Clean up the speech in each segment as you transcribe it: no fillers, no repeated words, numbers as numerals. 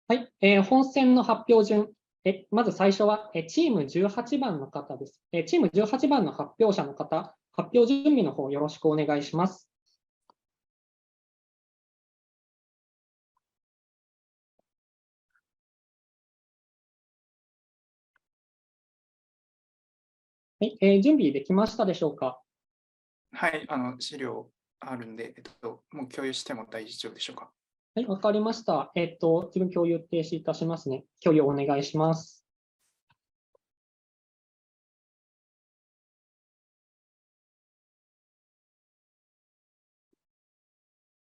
はい、本選の発表順。まず最初はチーム18番の方です。チーム18番の発表者の方、発表準備の方よろしくお願いします。はい、準備できましたでしょうか。はい、資料あるんで、もう共有しても大丈夫でしょうか。はい、わかりました。自分共有停止いたしますね。共有お願いします。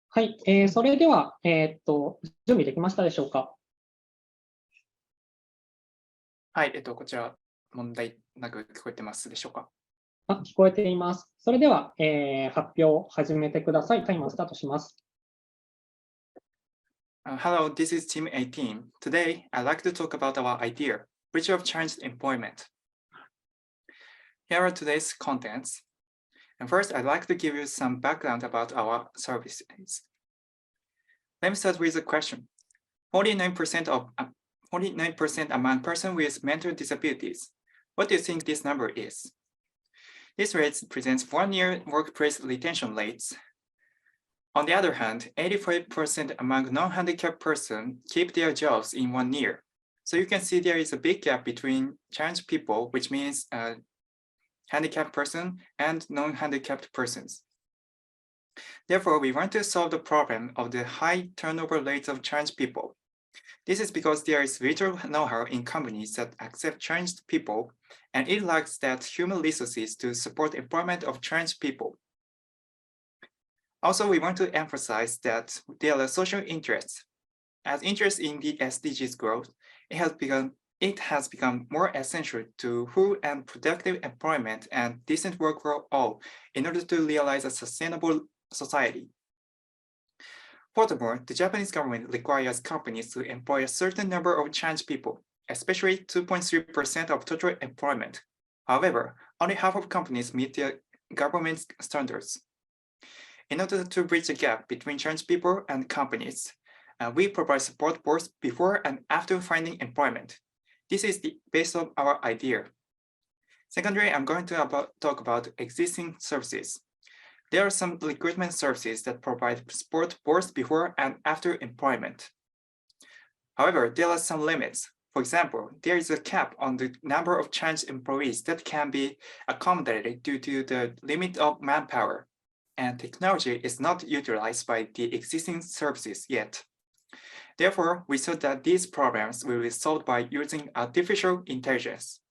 はい、それでは、準備できましたでしょうか。はい、こちら問題なく聞こえてますでしょうか。聞こえています。それでは、発表を始めてください。タイマースタートします。Hello, this is Team 18. Today, I'd like to talk about our idea, which of changed employment. Here are today's contents. And first, I'd like to give you some background about our services. Let me start with a question. 49% among persons with mental disabilities. What do you think this number is? This rate presents 1-year workplace retention rates. On the other hand, 85% among non-handicapped persons keep their jobs in 1 year. So you can see there is a big gap between challenged people, which means handicapped person and non-handicapped persons. Therefore, we want to solve the problem of the high turnover rates of challenged people. This is because there is little know-how in companies that accept challenged people, and it lacks that human resources to support employment of challenged people. Also, we want to emphasize that there are social interests. As interest in the SDGs grows, it has become more essential to full and productive employment and decent work for all in order to realize a sustainable society. Furthermore, the Japanese government requires companies to employ a certain number of challenged people, especially 2.3% of total employment. However, only half of companies meet the government's standards. In order to bridge the gap between challenged people and companies, we provide support both before and after finding employment. This is the base of our idea. Secondly, I'm going to talk about existing services. There are some recruitment services that provide support both before and after employment. However, there are some limits. For example, there is a cap on the number of challenged employees that can be accommodated due to the limit of manpower, and technology is not utilized by the existing services yet. Therefore, we thought that these problems will be solved by using artificial intelligence.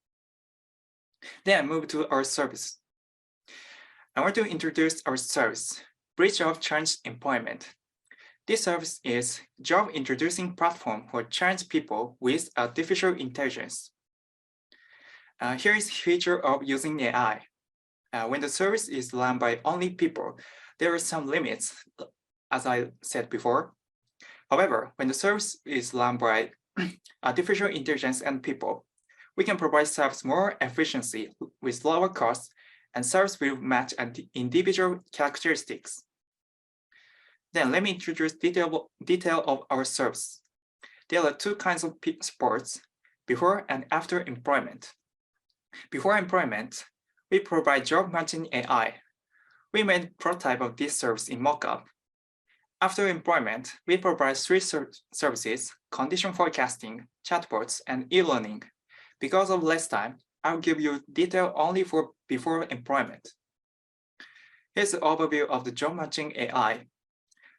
Then move to our service. I want to introduce our service, Bridge of Challenged Employment. This service is a job introducing platform for challenged people with artificial intelligence. Here is a feature of using AI. When the service is run by only people, there are some limits, as I said before. However, when the service is run by artificial intelligence and people, we can provide service more efficiency with lower costs, and service will match individual characteristics. Then let me introduce detail of our service. There are two kinds of supports, before and after employment. Before employment, we provide job matching AI. We made a prototype of this service in mockup. After employment, we provide three services: condition forecasting, chatbots, and e-learning. Because of less time, I'll give you detail only for before employment. Here's the overview of the job matching AI.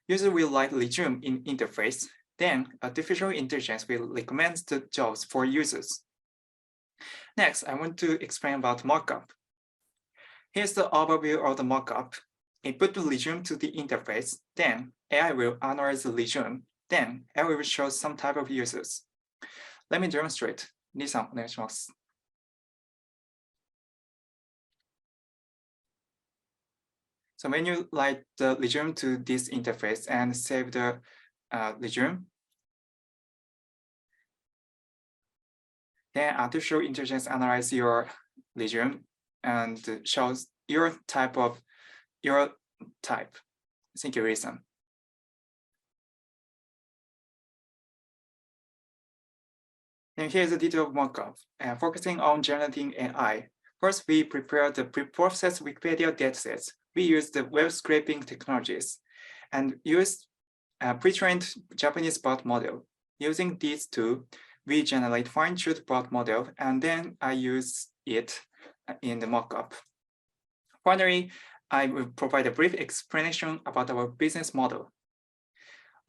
User will write resume in interface, then artificial intelligence will recommend the jobs for users. Next, I want to explain about mockup. Here's the overview of the mockup. Input the resume to the interface, then AI will analyze the resume, then AI will show some type of users. Let me demonstrate. Lee-san, お願いします。So when you write the resume to this interface and save the resume, then artificial intelligence analyzes your resume and shows your type. Thank you, Lee-san. And here's a detailed mockup. Focusing on generating AI. First, we prepare the pre-processed Wikipedia datasets. We use the web scraping technologies and use a pre-trained Japanese bot model. Using these two, we generate fine-tuned bot model, and then I use it in the mockup. Finally, I will provide a brief explanation about our business model.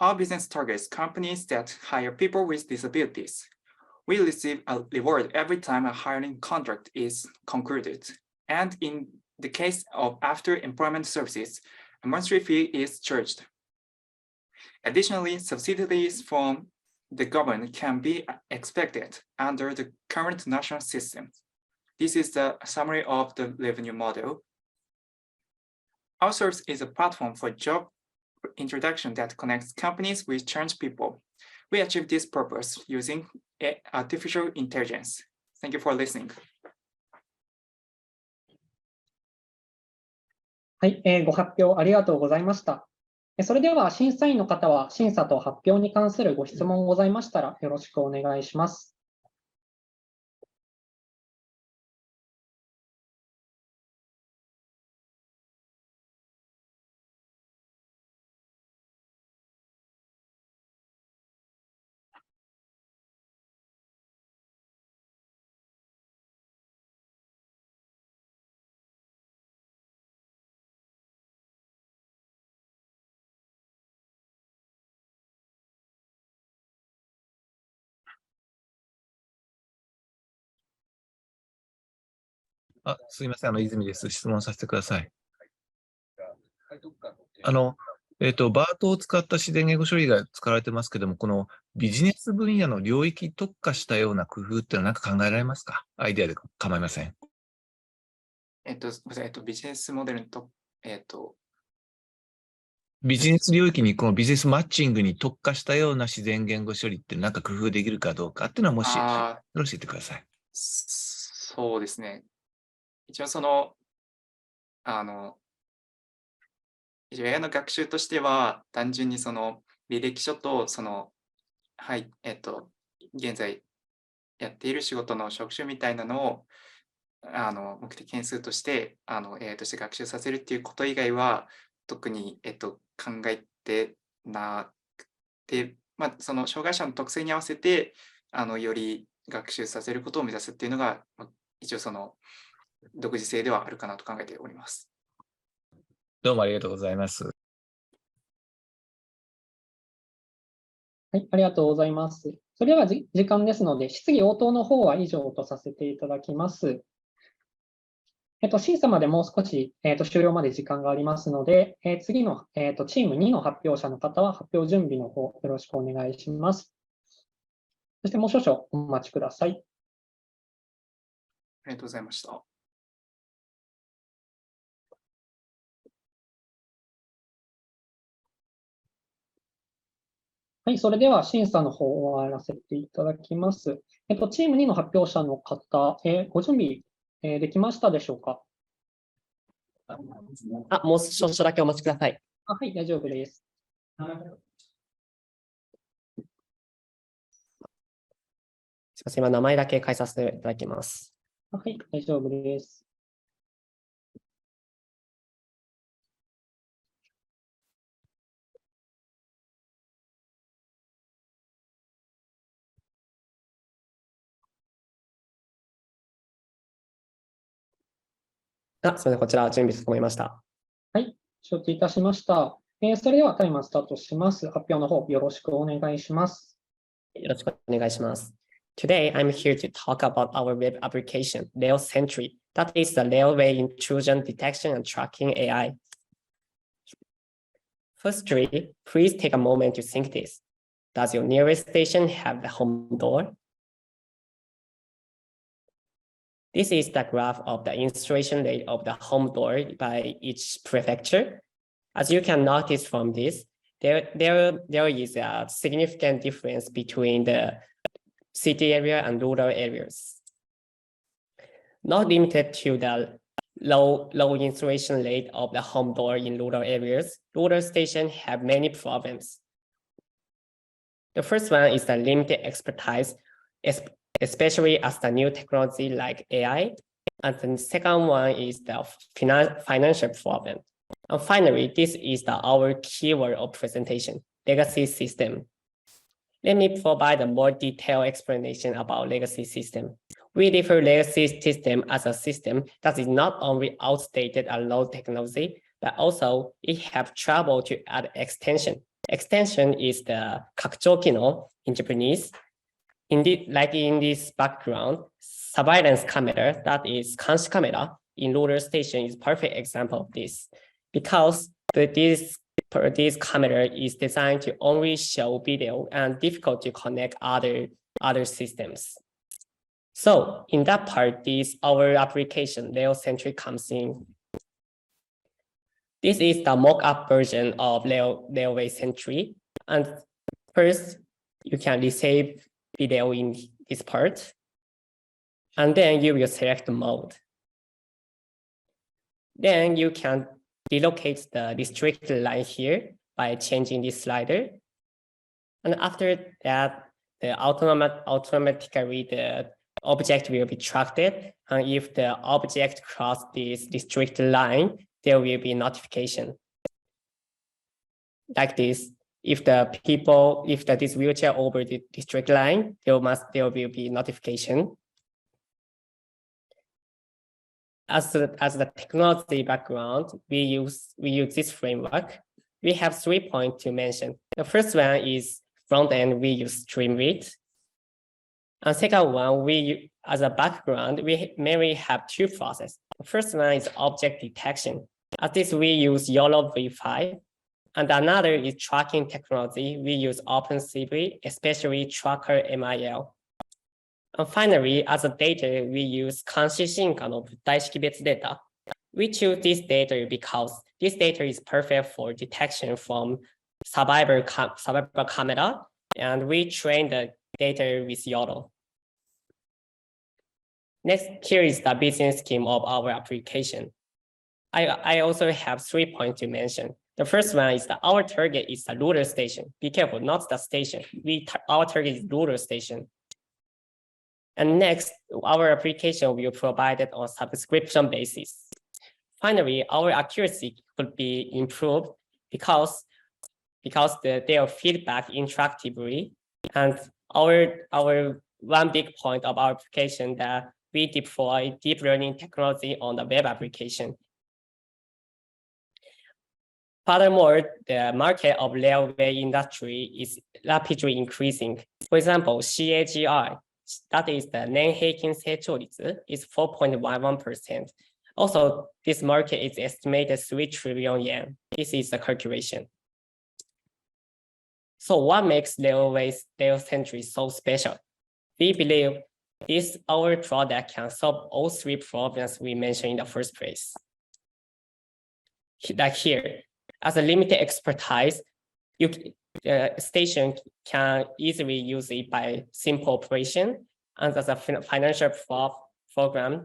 Our business targets companies that hire people with disabilities. We receive a reward every time a hiring contract is concluded. And in the case of after employment services, a monthly fee is charged. Additionally, subsidies from the government can be expected under the current national system. This is the summary of the revenue model. Our service is a platform for job introduction that connects companies with challenged people. We achieve this purpose using artificial intelligence. Thank you for listening. はい、ご発表ありがとうございました。それでは審査員の方は審査と発表に関するご質問ございましたらよろしくお願いします。すみません、泉です。質問させてください。バートを使った自然言語処理が使われてますけども、このビジネス分野の領域特化したような工夫っていうのは何か考えられますか？アイデアで構いません。ビジネスモデルと、ビジネス領域にこのビジネスマッチングに特化したような自然言語処理って何か工夫できるかどうかっていうのはもしよろしく教えてください。そうですね。一応AI の学習としては、単純に履歴書とはい、現在やっている仕事の職種みたいなのを目的変数として AI として学習させるっていうこと以外は特に考えてなくて、障害者の特性に合わせてより学習させることを目指すっていうのが一応独自性ではあるかなと考えております。どうもありがとうございます。はい、ありがとうございます。それでは時間ですので、質疑応答の方は以上とさせていただきます。審査までもう少し、終了まで時間がありますので、次の、チーム2の発表者の方は発表準備の方よろしくお願いします。そしてもう少々お待ちください。ありがとうございました。はい、それでは審査の方を終わらせていただきます。チーム2の発表者の方、ご準備、できましたでしょうか？もう少々だけお待ちください。はい、大丈夫です。すみません、今名前だけ変えさせていただきます。はい、大丈夫です。すみません、こちら準備整いました。はい、承知いたしました。それではタイマースタートします。発表の方よろしくお願いします。よろしくお願いします。Today, I'm here to talk about our web application, Rail Sentry, that is the railway intrusion detection and tracking AI. Firstly, please take a moment to think this. Does your nearest station have a home door? This is the graph of the installation rate of the home door by each prefecture. As you can notice from this, there is a significant difference between the city area and rural areas. Not limited to the low installation rate of the home door in rural areas, rural stations have many problems. The first one is the limited expertise especially as the new technology like AI. And the second one is the financial problem. And finally, this is our keyword of presentation, legacy system. Let me provide a more detailed explanation about legacy system. We define legacy system as a system that is not only outdated and low technology, but also it have trouble to add extension. Extension is the kakcho kino in Japanese. Like in this background, surveillance camera, that is kanshi camera in rural station is perfect example of this, because this camera is designed to only show video and difficult to connect other systems. So in that part, our application Leo-centric comes in. This is the mock-up version of Leo Sentry. And first, you can receive video in this part. And then you will select mode. Then you can relocate the restricted line here by changing this slider. And after that, automatically the object will be tracked. And if the object crosses this restricted line, there will be notification. Like this, if this wheelchair over the district line, there will be notification. As the technology background, we use this framework. We have 3 points to mention. The first one is front end, we use Streamlit. And second one, as a background, we mainly have two processes. The first one is object detection. At this, we use YOLO v5. And another is tracking technology. We use OpenCV, especially Tracker MIL. And finally, as a data, we use kanshi shinkan of daishikibetsu data. We choose this data because this data is perfect for detection from survivor camera, and we train the data with YOLO. Next, here is the business scheme of our application. I also have 3 points to mention. The first one is that our target is the rural station. Be careful, not the station. Our target is rural station. And next, our application will be provided on subscription basis. Finally, our accuracy could be improved because their feedback interactively. And our one big point of our application that we deploy deep learning technology on the web application. Furthermore, the market of railway industry is rapidly increasing. For example, CAGR, that is the Nenheikin Seichōritsu, is 4.11%. Also, this market is estimated 3 trillion yen. This is the calculation. So what makes Leo-centric so special? We believe our product can solve all 3 problems we mentioned in the first place. Like here, as a limited expertise, station can easily use it by simple operation. And as a financial program,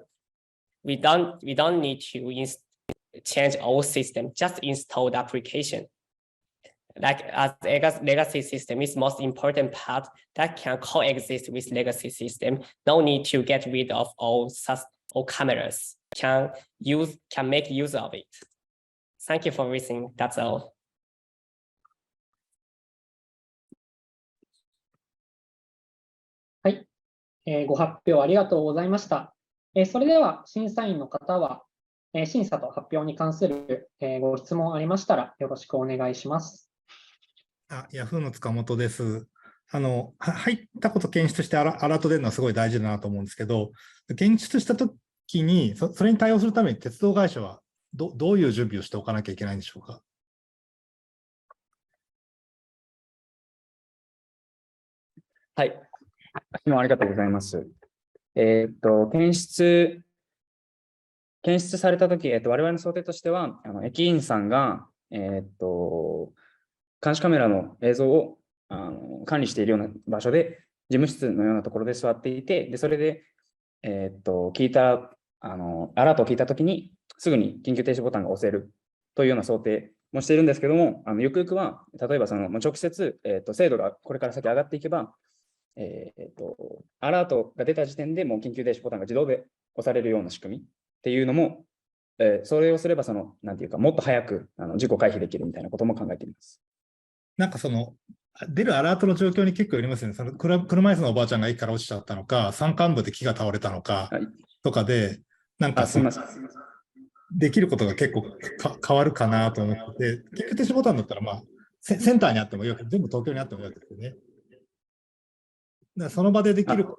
we don't need to change our system, just install the application. Like as legacy system is most important part that can coexist with legacy system. No need to get rid of all cameras. Can make use of it. Thank you for listening. That's all. はい、ご発表ありがとうございました。それでは審査員の方は、審査と発表に関する、ご質問ありましたらよろしくお願いします。ヤフーの塚本です。入ったこと検出してアラート出るのはすごい大事だなと思うんですけど、検出したときにそれに対応するために鉄道会社はどういう準備をしておかなきゃいけないんでしょうか。はい、質問ありがとうございます。検出されたとき、我々の想定としては、駅員さんが、監視カメラの映像を管理しているような場所で、事務室のようなところで座っていて、でそれで、アラートを聞いたときに、すぐに緊急停止ボタンが押せるというような想定もしているんですけども、ゆくゆくは、例えば直接、精度がこれから先上がっていけば、アラートが出た時点でもう緊急停止ボタンが自動で押されるような仕組みっていうのも、それをすればなんていうか、もっと早く事故回避できるみたいなことも考えています。なんか出るアラートの状況に結構よりますよね。車椅子のおばあちゃんが駅から落ちちゃったのか、山間部で木が倒れたのかとかで、なんかすみません。できることが結構変わるかなと思ってて、緊急停止ボタンだったら、まあ、センターにあってもいいわけで、全部東京にあってもいいわけですよね。だからその場でできるこ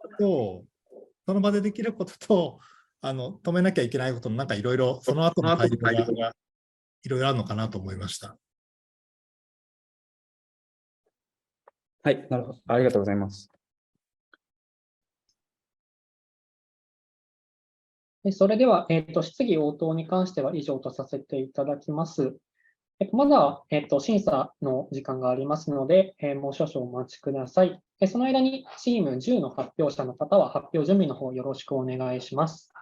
とと、止めなきゃいけないことのなんかいろいろ、その後の対応がいろいろあるのかなと思いました。はい、なるほど。ありがとうございます。それでは、質疑応答に関しては以上とさせていただきます。まだ、審査の時間がありますので、もう少々お待ちください。その間にチーム10の発表者の方は発表準備の方よろしくお願いします。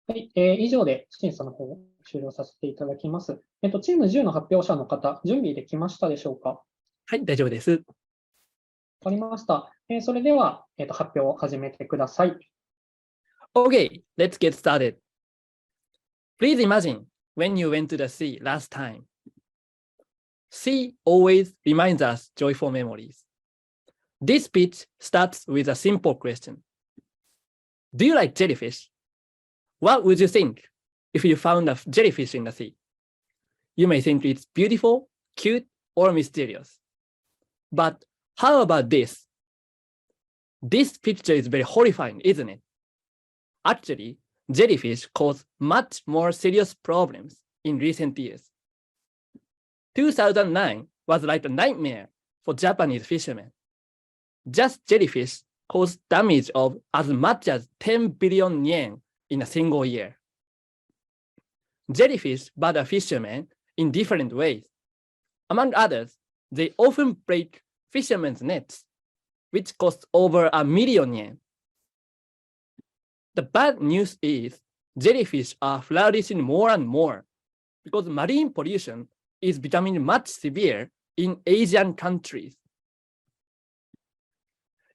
はい、以上で審査の方を終了させていただきます。チーム10の発表者の方、準備できましたでしょうか？はい、大丈夫です。わかりました。それでは、発表を始めてください。Okay, let's get started. Please imagine when you went to the sea last time. Sea always reminds us joyful memories. This speech starts with a simple question. Do you like jellyfish? What would you think if you found a jellyfish in the sea? You may think it's beautiful, cute, or mysterious. But how about this? This picture is very horrifying, isn't it? Actually, jellyfish cause much more serious problems in recent years. 2009 was like a nightmare for Japanese fishermen. Just jellyfish caused damage of as much as 10 billion yen in a single year. Jellyfish bother fishermen in different ways. Among others, they often break fishermen's nets, which costs over 1 million yen. The bad news is jellyfish are flourishing more and more because marine pollution is becoming much severe in Asian countries.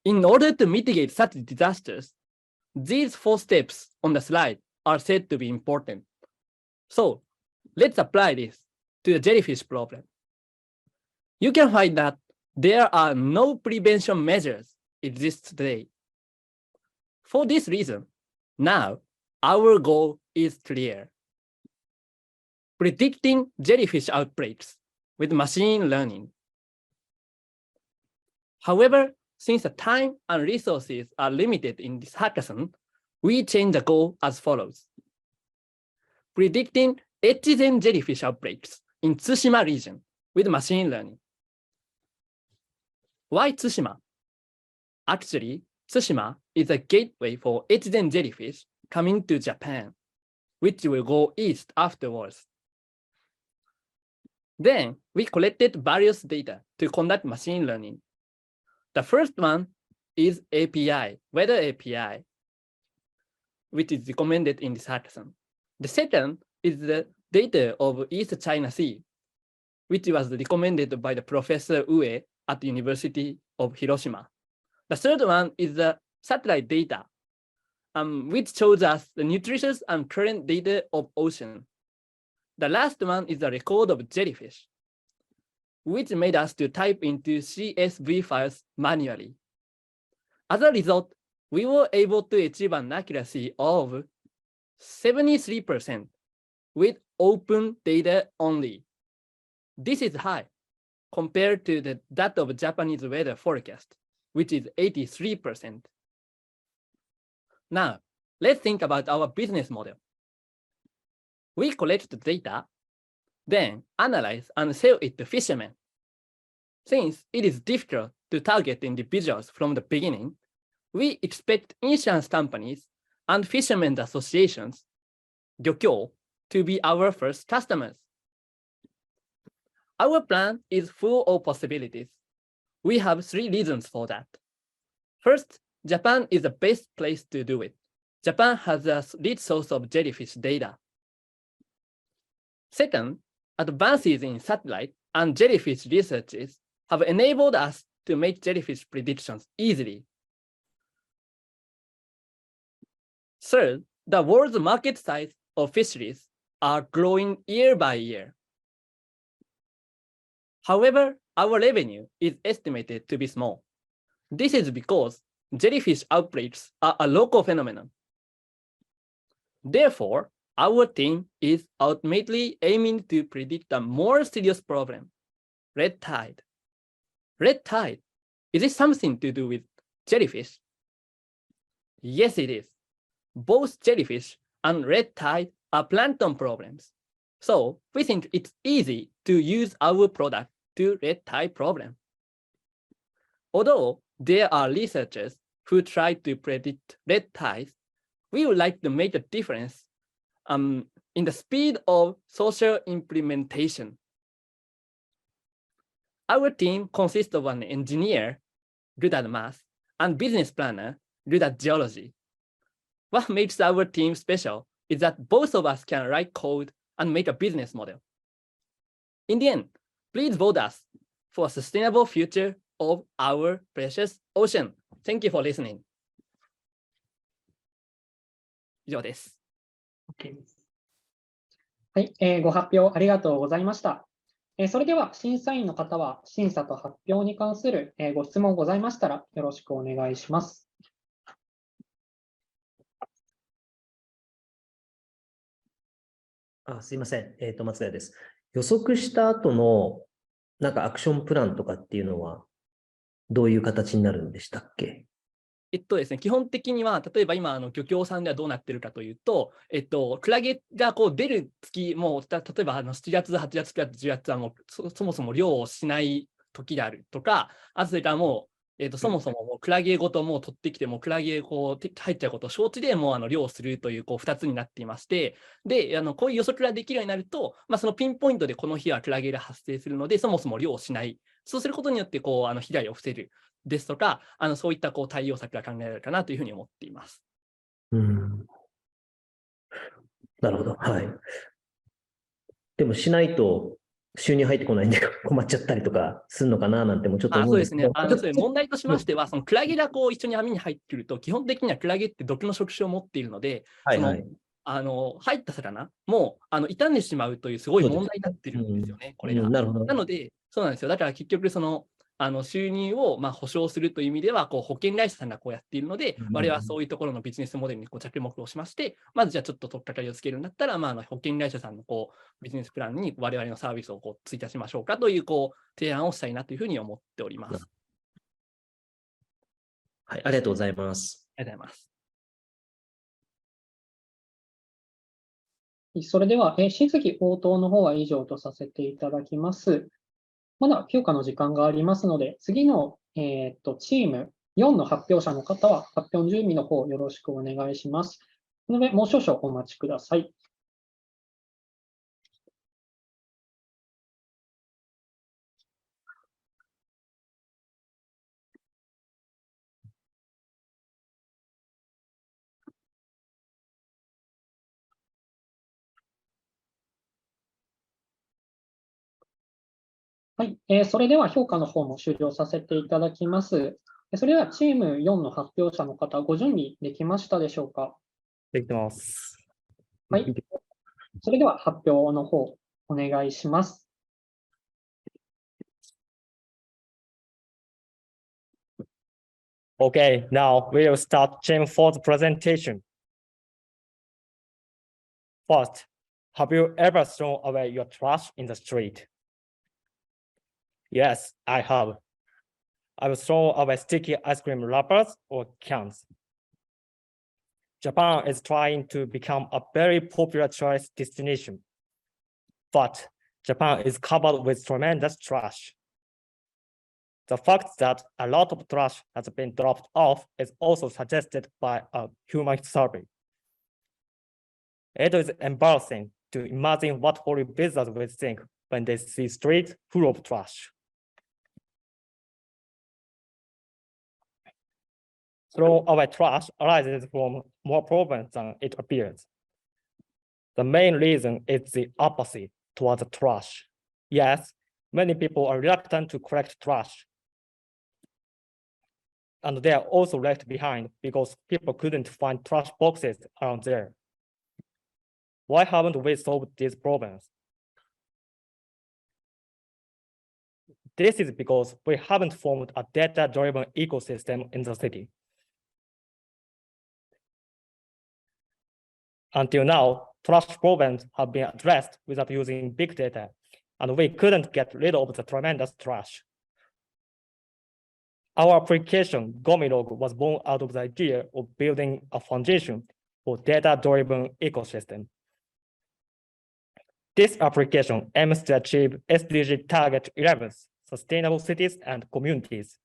In order to mitigate such disasters, these 4 steps on the slide are said to be important. So let's apply this to the jellyfish problem. You can find that there are no prevention measures exist today. For this reason, now our goal is clear. Predicting jellyfish outbreaks with machine learning. However, since the time and resources are limited in this hackathon, we change the goal as follows. Predicting echizen jellyfish outbreaks in Tsushima region with machine learning. Why Tsushima? Actually, Tsushima is a gateway for echizen jellyfish coming to Japan, which will go east afterwards. Then we collected various data to conduct machine learning. The first one is API, weather API, which is recommended in this hackathon. The second is the data of East China Sea, which was recommended by the Professor Ue at the University of Hiroshima. The third one is the satellite data, which shows us the nutritious and current data of ocean. The last one is the record of jellyfish, which made us to type into CSV files manually. As a result, we were able to achieve an accuracy of 73% with open data only. This is high compared to that of Japanese weather forecast, which is 83%. Now, let's think about our business model. We collect the data, then analyze and sell it to fishermen. Since it is difficult to target individuals from the beginning, we expect insurance companies and fishermen's associations, Gyokyo, to be our first customers. Our plan is full of possibilities. We have 3 reasons for that. First, Japan is the best place to do it. Japan has a rich source of jellyfish data. Second, advances in satellite and jellyfish researches have enabled us to make jellyfish predictions easily. Third, the world's market size of fisheries are growing year by year. However, our revenue is estimated to be small. This is because jellyfish outbreaks are a local phenomenon. Therefore, our team is ultimately aiming to predict a more serious problem, red tide. Red tide, is it something to do with jellyfish? Yes, it is. Both jellyfish and red tide are plankton problems. So we think it's easy to use our product to red tide problem. Although there are researchers who try to predict red tides, we would like to make a difference in the speed of social implementation. Our team consists of an engineer, good at math, and business planner, good at geology. What makes our team special is that both of us can write code and make a business model. In the end, please vote us for a sustainable future of our precious ocean. Thank you for listening. 以上です。OK です。はい、ご発表ありがとうございました。それでは審査員の方は審査と発表に関するご質問ございましたらよろしくお願いします。すいません。松田です。予測した後のなんかアクションプランとかっていうのはどういう形になるんでしたっけ？ですね、基本的には、例えば今、漁協さんではどうなってるかというと、クラゲがこう出る月、もう例えば7月、8月、9月、10月はもうそもそも漁をしない時であるとか、あとそれからもう、そもそももうクラゲごともう取ってきて、もうクラゲこう入っちゃうことを承知でもう漁をするというこう2つになっていまして、で、こういう予測ができるようになると、そのピンポイントでこの日はクラゲが発生するので、そもそも漁をしない。そうすることによってこう被害を防ぐ。ですとか、そういったこう対応策が考えられるかなというふうに思っています。なるほど。はい。でもしないと収入入ってこないんで困っちゃったりとかするのかななんてもちょっと思うんですけど。そうですね。問題としましては、そのクラゲがこう一緒に網に入ってくると、基本的にはクラゲって毒の触手を持っているので、入った魚も傷んでしまうというすごい問題になってるんですよね、これが。なので、そうなんですよ。だから結局その収入を保証するという意味では、こう保険会社さんがこうやっているので、我々はそういうところのビジネスモデルにこう着目をしまして、まずじゃあちょっと取っかかりをつけるんだったら、保険会社さんのこうビジネスプランに我々のサービスをこう追加しましょうかというこう提案をしたいなというふうに思っております。はい、ありがとうございます。ありがとうございます。それでは、質疑応答の方は以上とさせていただきます。まだ評価の時間がありますので、次の、チーム4の発表者の方は発表準備の方よろしくお願いします。その上、もう少々お待ちください。はい、それでは評価の方も終了させていただきます。それではチーム4の発表者の方、ご準備できましたでしょうか？できてます。はい。それでは発表の方、お願いします。Okay, now we will start Team 4's presentation. First, have you ever thrown away your trash in the street? Yes, I have. I've thrown away sticky ice cream wrappers or cans. Japan is trying to become a very popular tourist destination, but Japan is covered with tremendous trash. The fact that a lot of trash has been dropped off is also suggested by a human survey. It is embarrassing to imagine what foreign visitors will think when they see streets full of trash. Thrown away trash arises from more problems than it appears. The main reason is the opposite towards the trash. Yes, many people are reluctant to collect trash. And they are also left behind because people couldn't find trash boxes around there. Why haven't we solved these problems? This is because we haven't formed a data-driven ecosystem in the city. Until now, trash problems have been addressed without using big data, and we couldn't get rid of the tremendous trash. Our application, Gomilog, was born out of the idea of building a foundation for data-driven ecosystem. This application aims to achieve SDG Target 11, sustainable cities and communities.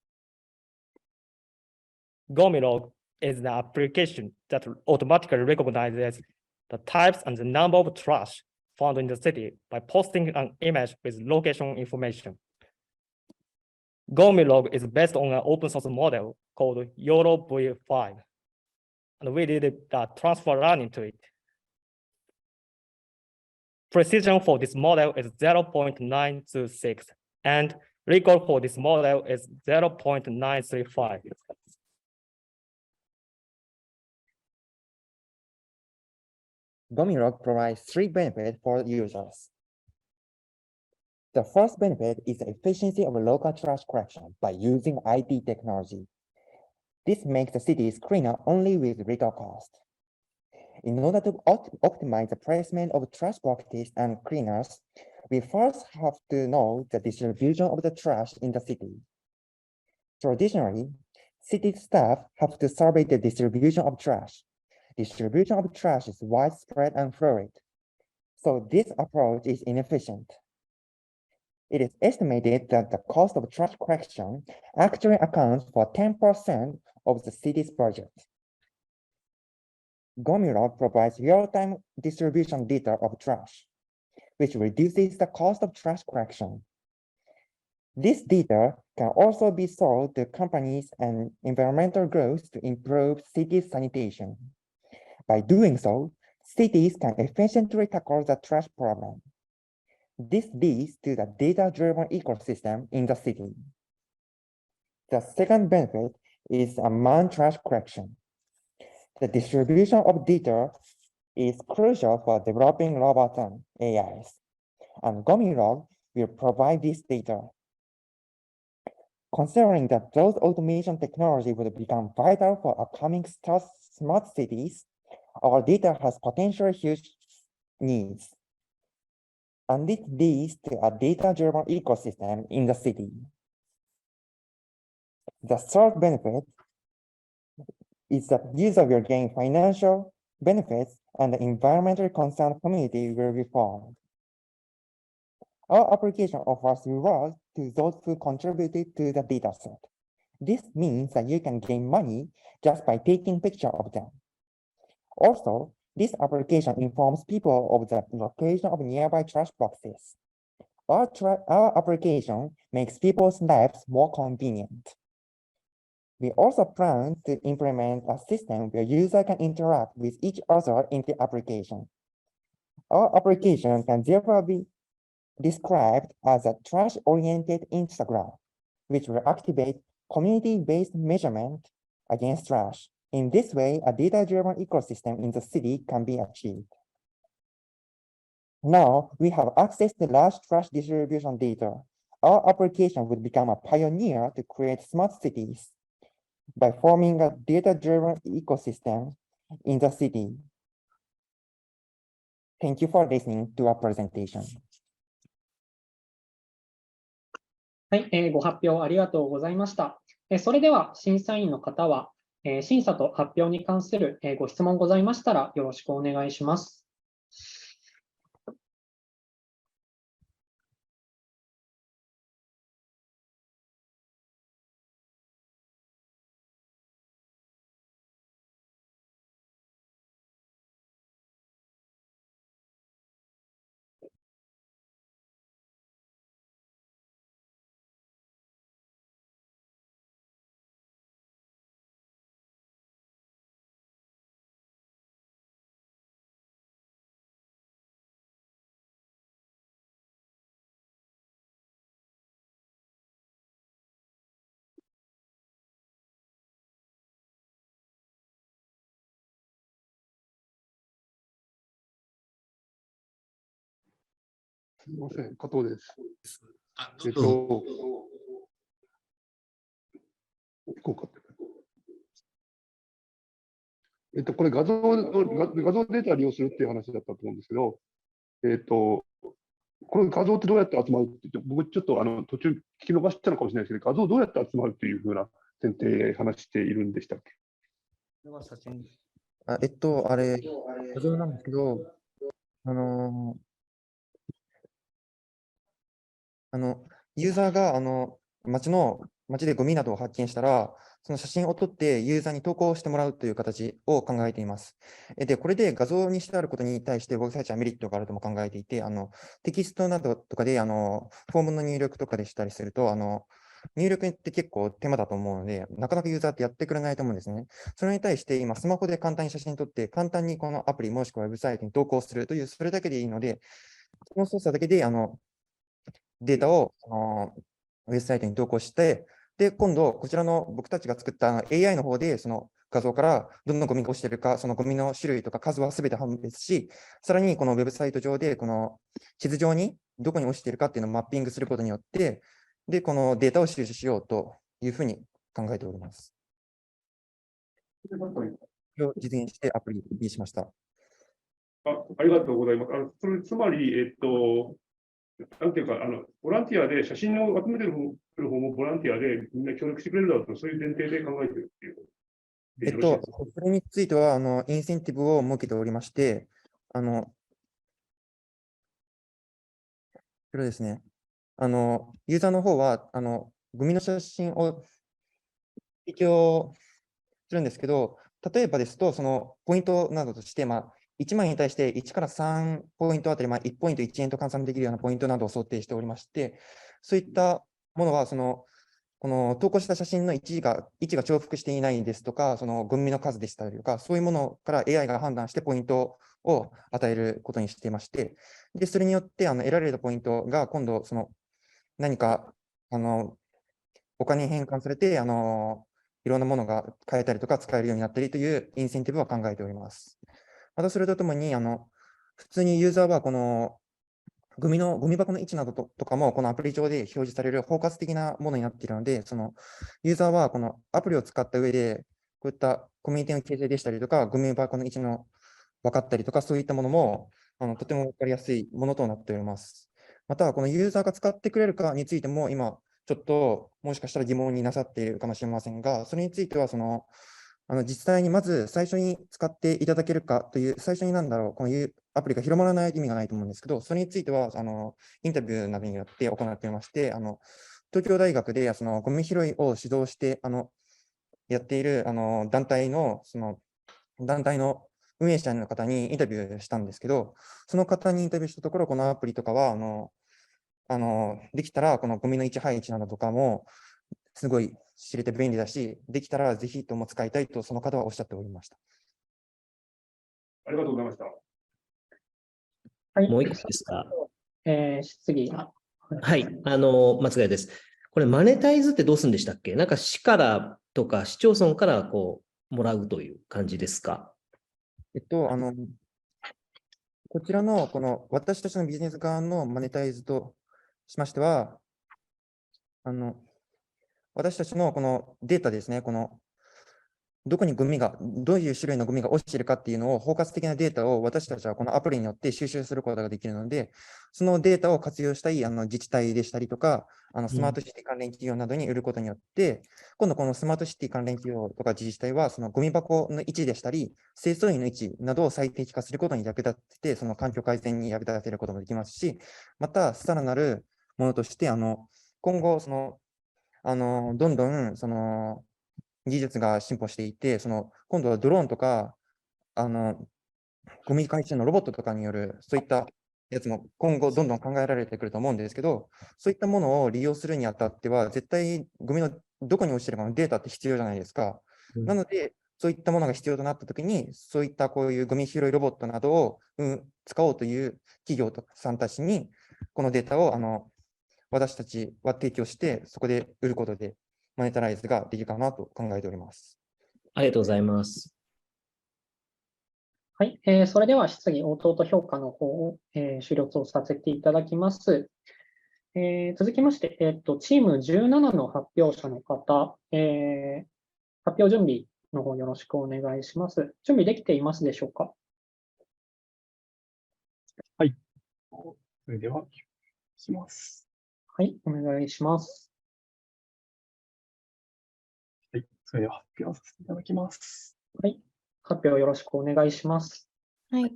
Gomilog is the application that automatically recognizes the types and the number of trash found in the city by posting an image with location information. Gomilog is based on an open source model called YOLO V5, and we did transfer learning to it. Precision for this model is 0.926, and recall for this model is 0.935. Gomilog provides 3 benefits for users. The first benefit is the efficiency of local trash collection by using IT technology. This makes the cities cleaner only with little cost. In order to optimize the placement of trash boxes and cleaners, we first have to know the distribution of the trash in the city. Traditionally, city staff have to survey the distribution of trash. Distribution of trash is widespread and fluid, so this approach is inefficient. It is estimated that the cost of trash collection actually accounts for 10% of the city's budget. Gomilog provides real-time distribution data of trash, which reduces the cost of trash collection. This data can also be sold to companies and environmental groups to improve city sanitation. By doing so, cities can efficiently tackle the trash problem. This leads to the data-driven ecosystem in the city. The second benefit is unmanned trash collection. The distribution of data is crucial for developing robots and AIs, and Gomilog will provide this data. Considering that those automation technology will become vital for upcoming smart cities, our data has potentially huge needs. And it leads to a data-driven ecosystem in the city. The third benefit is that users will gain financial benefits and the environmentally concerned community will be formed. Our application offers rewards to those who contributed to the dataset. This means that you can gain money just by taking pictures of them. Also, this application informs people of the location of nearby trash boxes. Our application makes people's lives more convenient. We also plan to implement a system where users can interact with each other in the application. Our application can therefore be described as a trash-oriented Instagram, which will activate community-based measurement against trash. In this way, a data-driven ecosystem in the city can be achieved. Now, we have access to large trash distribution data. Our application would become a pioneer to create smart cities by forming a data-driven ecosystem in the city. Thank you for listening to our presentation. はい、ご発表ありがとうございました。それでは審査員の方は、審査と発表に関するご質問ございましたらよろしくお願いします。すみません、加藤です。どうぞ行こうか。これ画像データを利用するっていう話だったと思うんですけど、この画像ってどうやって集まるって言って、僕ちょっと途中聞き逃したのかもしれないですけど、画像どうやって集まるっていうふうな前提話しているんでしたっけ？あれ、画像なんですけど、ユーザーが街でゴミなどを発見したら、その写真を撮ってユーザーに投稿してもらうという形を考えています。で、これで画像にしてあることに対して僕たちはメリットがあるとも考えていて、テキストなどとかでフォームの入力とかでしたりすると、入力って結構手間だと思うので、なかなかユーザーってやってくれないと思うんですね。それに対して今、スマホで簡単に写真撮って、簡単にこのアプリもしくはウェブサイトに投稿するという、それだけでいいので、この操作だけでデータをウェブサイトに投稿して、で、今度、こちらの僕たちが作った AI の方で、その画像からどんなゴミが落ちているか、そのゴミの種類とか数はすべて判別し、さらにこのウェブサイト上で、この地図上にどこに落ちているかっていうのをマッピングすることによって、で、このデータを収集しようというふうに考えております。それを実現してアプリにしました。ありがとうございます。それつまり、なんていうか、ボランティアで写真を集めてる方もボランティアでみんな協力してくれるだろうと、そういう前提で考えているっていうことでよろしいですか？それについては、インセンティブを設けておりまして、それですね、ユーザーの方は、ゴミの写真を提供するんですけど、例えばですと、そのポイントなどとして、1枚に対して1から3ポイントあたり、1ポイント1円と換算できるようなポイントなどを想定しておりまして、そういったものは、この投稿した写真の位置が重複していないですとか、そのゴミの数でしたりとか、そういうものから AI が判断してポイントを与えることにしていまして、で、それによって得られたポイントが今度、何かお金に変換されて、いろんなものが買えたりとか使えるようになったりというインセンティブを考えております。またそれとともに、普通にユーザーはこのゴミ箱の位置などとかもこのアプリ上で表示される包括的なものになっているので、ユーザーはこのアプリを使った上で、こういったコミュニティの形成でしたりとか、ゴミ箱の位置の分かったりとか、そういったものもとても分かりやすいものとなっております。また、このユーザーが使ってくれるかについても、今、ちょっともしかしたら疑問になさっているかもしれませんが、それについては、実際にまず最初に使っていただけるかという、最初にこのアプリが広まらない意味がないと思うんですけど、それについては、インタビューなどによって行っていまして、東京大学でゴミ拾いを指導して、やっている団体の運営者の方にインタビューしたんですけど、その方にインタビューしたところ、このアプリとかは、できたら、このゴミの位置配置などとかも、すごい知れて便利だし、できたらぜひとも使いたいと、その方はおっしゃっておりました。ありがとうございました。はい、もう一個ですか。質疑。はい、松ヶ谷です。これ、マネタイズってどうするんでしたっけ？なんか市からとか市町村からもらうという感じですか？こちらの私たちのビジネス側のマネタイズとしましては、私たちのこのデータですね、どこにどういう種類のゴミが落ちているかっていうのを包括的なデータを私たちはこのアプリによって収集することができるので、そのデータを活用したい自治体でしたりとか、スマートシティ関連企業などに売ることによって、今度このスマートシティ関連企業とか自治体は、そのゴミ箱の位置でしたり、清掃員の位置などを最適化することに役立ってて、その環境改善に役立てることもできますし、また、さらなるものとして、今後、どんどん技術が進歩していて、今度はドローンとか、ゴミ回収のロボットとかによる、そういったやつも今後どんどん考えられてくると思うんですけど、そういったものを利用するにあたっては、絶対ゴミのどこに落ちてるかのデータって必要じゃないですか。なので、そういったものが必要となったときに、そういったこういうゴミ拾いロボットなどを、使おうという企業さんたちに、このデータを私たちは提供して、そこで売ることで、マネタライズができるかなと考えております。ありがとうございます。はい、それでは質疑応答と評価の方を、終了とさせていただきます。続きまして、チーム17の発表者の方、発表準備の方よろしくお願いします。準備できていますでしょうか？はい。それでは、します。はい、お願いします。はい、それでは発表させていただきます。はい、発表よろしくお願いします。はい。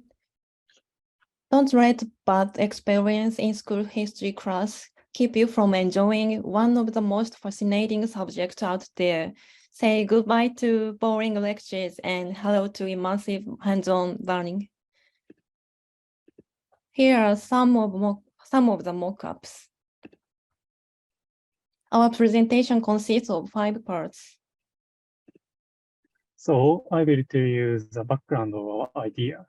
Don't let bad experience in school history class keep you from enjoying one of the most fascinating subjects out there. Say goodbye to boring lectures and hello to immersive hands-on learning. Here are some of the mock-ups. Our presentation consists of 5 parts. So I will tell you the background of our idea.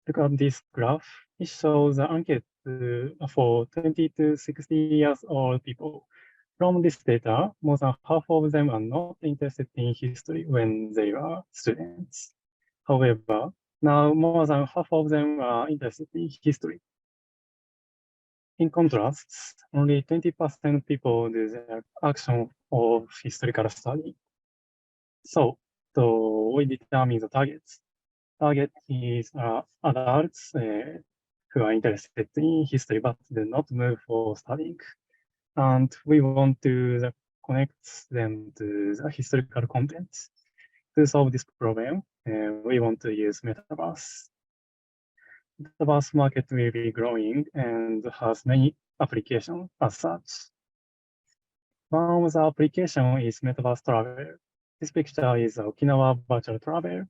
Look at this graph. It shows the enquete for 20 to 60 years old people. From this data, more than half of them are not interested in history when they were students. However, now more than half of them are interested in history. In contrast, only 20% people do the action of historical study. So we determine the targets. Target is adults who are interested in history but do not move for studying. And we want to connect them to the historical content. To solve this problem, we want to use Metaverse. The Metaverse market will be growing and has many applications as such. One of the applications is Metaverse travel. This picture is Okinawa virtual travel.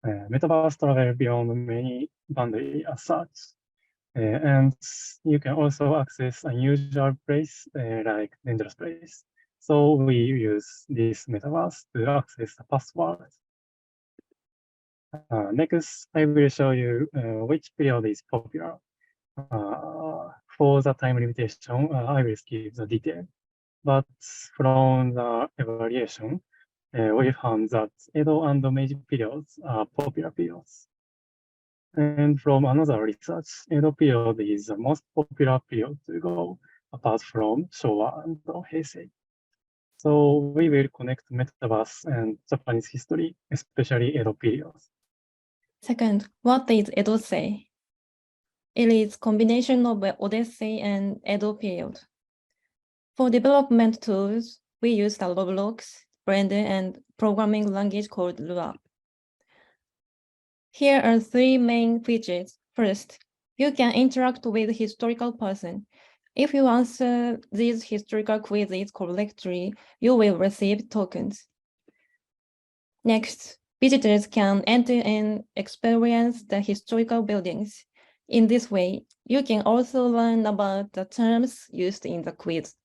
Metaverse travel beyond many boundaries as such. And you can also access unusual place like dangerous place. So we use this Metaverse to access the past world. Next, I will show you which period is popular. For the time limitation, I will skip the detail. But from the evaluation, we found that Edo and Meiji periods are popular periods. And from another research, Edo period is the most popular period to go, apart from Showa and Heisei. So we will connect Metaverse and Japanese history, especially Edo period. Second, what is Edo-sei? It is a combination of Odyssey and Edo period. For development tools, we use the Roblox, Blender, and programming language called Lua. Here are 3 main features. First, you can interact with historical person. If you answer these historical quizzes correctly, you will receive tokens. Next, visitors can enter and experience the historical buildings. In this way, you can also learn about the terms used in the quiz.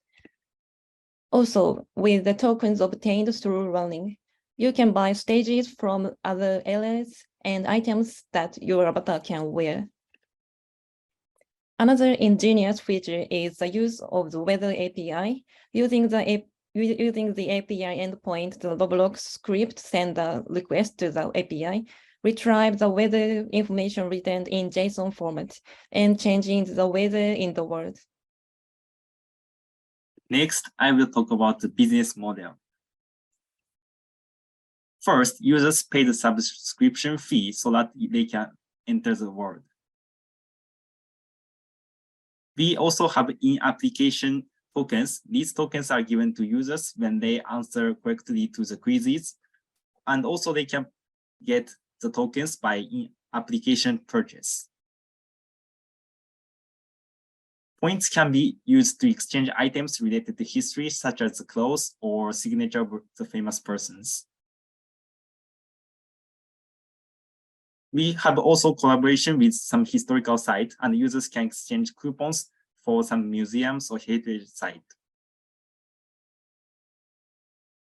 Also, with the tokens obtained through running, you can buy stages from other areas and items that your avatar can wear. Another ingenious feature is the use of the weather API. Using the API endpoint, the Roblox script sends a request to the API, retrieve the weather information written in JSON format, and changing the weather in the world. Next, I will talk about the business model. First, users pay the subscription fee so that they can enter the world. We also have in-application tokens. These tokens are given to users when they answer correctly to the quizzes. And also they can get the tokens by in-application purchase. Points can be used to exchange items related to history, such as the clothes or signature of the famous persons. We have also collaboration with some historical sites, and users can exchange coupons for some museums or heritage sites.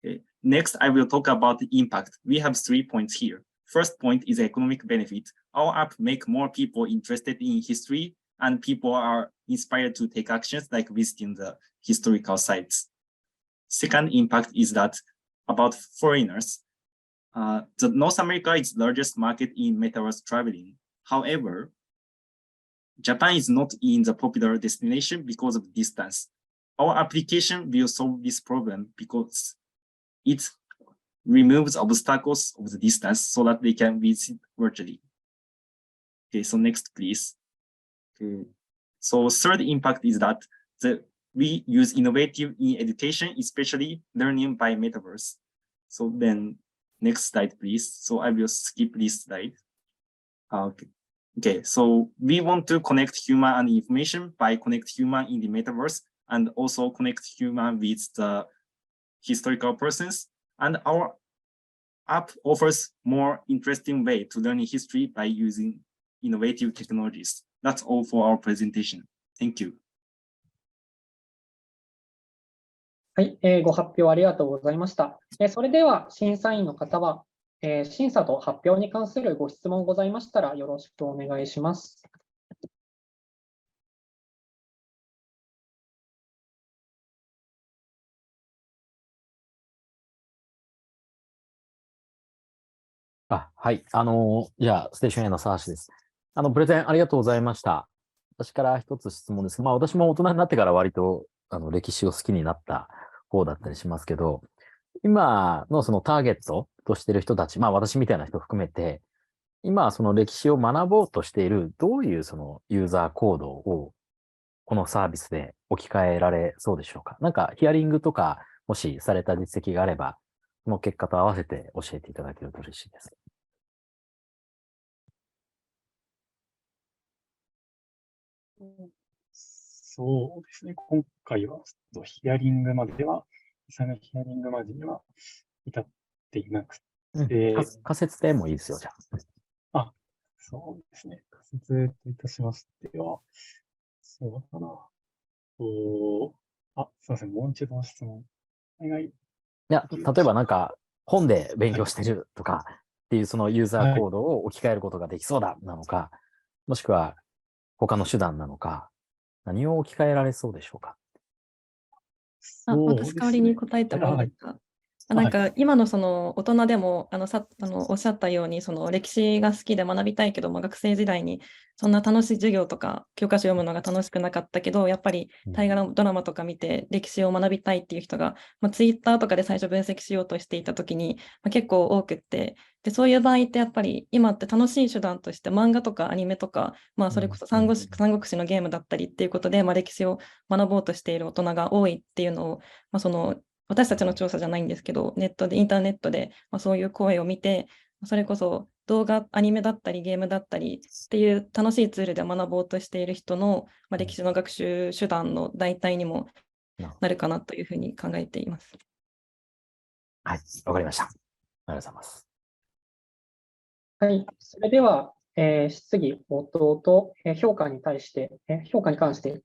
Okay. Next, I will talk about the impact. We have 3 points here. First point is economic benefit. Our app makes more people interested in history, and people are inspired to take actions like visiting the historical sites. Second impact is that about foreigners. the North America is the largest market in Metaverse traveling. However, Japan is not in the popular destination because of distance. Our application will solve this problem because it removes obstacles of the distance so that they can visit virtually. Okay, so next, please. Okay. So third impact is that we use innovative in education, especially learning by Metaverse. So then next slide, please. So I will skip this slide. Okay, so we want to connect human and information by connect human in the Metaverse and also connect human with the historical persons. And our app offers more interesting way to learn history by using innovative technologies. That's all for our presentation. Thank you. はい、ご発表ありがとうございました。それでは審査員の方は、審査と発表に関するご質問ございましたらよろしくお願いします。はい。じゃあ、ステーション A の沢橋です。プレゼンありがとうございました。私から一つ質問です。私も大人になってから割と、歴史を好きになった方だったりしますけど、今のそのターゲットとしている人たち、私みたいな人含めて、今その歴史を学ぼうとしている、どういうそのユーザー行動をこのサービスで置き換えられそうでしょうか。なんかヒアリングとか、もしされた実績があれば、その結果と合わせて教えていただけると嬉しいです。そうですね。今回はヒアリングまでは、実際のヒアリングまでには至っていなくて、仮説でもいいですよ、じゃあ。そうですね。仮説といたしましては、そうだな。すいません。もう一度の質問。お願い。いや、例えばなんか、本で勉強してるとかっていうそのユーザーコードを置き換えることができそうだなのか、もしくは他の手段なのか、何を置き換えられそうでしょうか。私代わりに答えてもいいですか。なんか今のその大人でもおっしゃったようにその歴史が好きで学びたいけども学生時代にそんな楽しい授業とか教科書読むのが楽しくなかったけどやっぱり大河ドラマとか見て歴史を学びたいっていう人が、ツイッターとかで最初分析しようとしていた時に、結構多くってでそういう場合ってやっぱり今って楽しい手段として漫画とかアニメとか、それこそ三国志のゲームだったりっていうことで、歴史を学ぼうとしている大人が多いっていうのを、その私たちの調査じゃないんですけど、インターネットで、そういう声を見て、それこそ動画、アニメだったりゲームだったりっていう楽しいツールで学ぼうとしている人の、歴史の学習手段の代替にもなるかなというふうに考えています。はい、わかりました。ありがとうございます。はい、それでは、質疑応答と評価に関して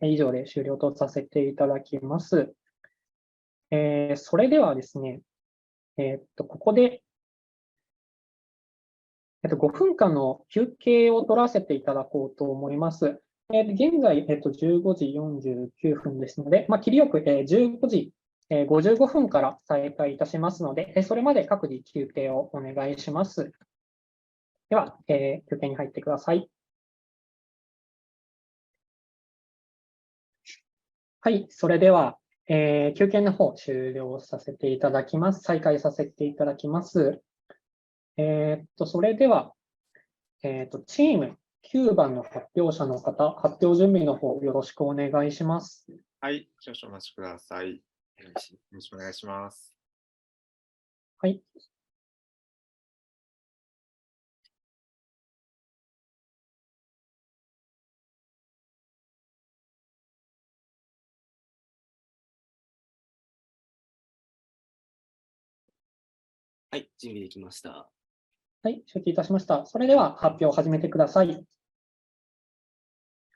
以上で終了とさせていただきます。それではですね、ここで、5分間の休憩を取らせていただこうと思います。現在、15時49分ですので、切りよく、15時55分から再開いたしますので、それまで各自休憩をお願いします。では、休憩に入ってください。はい、それでは、休憩の方終了させていただきます。再開させていただきます。それでは、チーム9番の発表者の方、発表準備の方よろしくお願いします。はい、少々お待ちください。よろしくお願いします。はい。はい、準備できました。はい、承知いたしました。それでは発表を始めてください。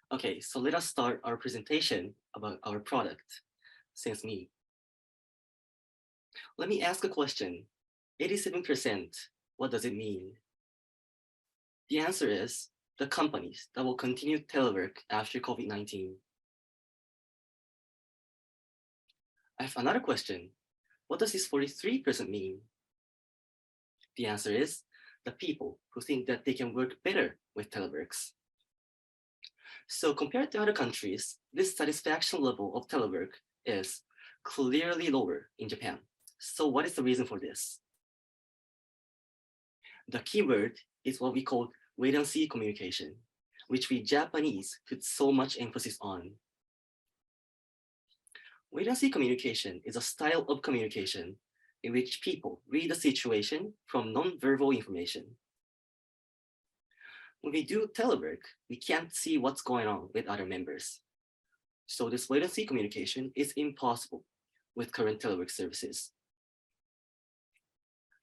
Okay, so let us start our presentation about our product, Sense Me. Let me ask a question. 87%, what does it mean? The answer is the companies that will continue telework after COVID-19. I have another question. What does this 43% mean? The answer is the people who think that they can work better with teleworks. So compared to other countries, this satisfaction level of telework is clearly lower in Japan. So what is the reason for this? The key word is what we call wait and see communication, which we Japanese put so much emphasis on. Wait and see communication is a style of communication in which people read the situation from non-verbal information. When we do telework, we can't see what's going on with other members. So this wait and see communication is impossible with current telework services.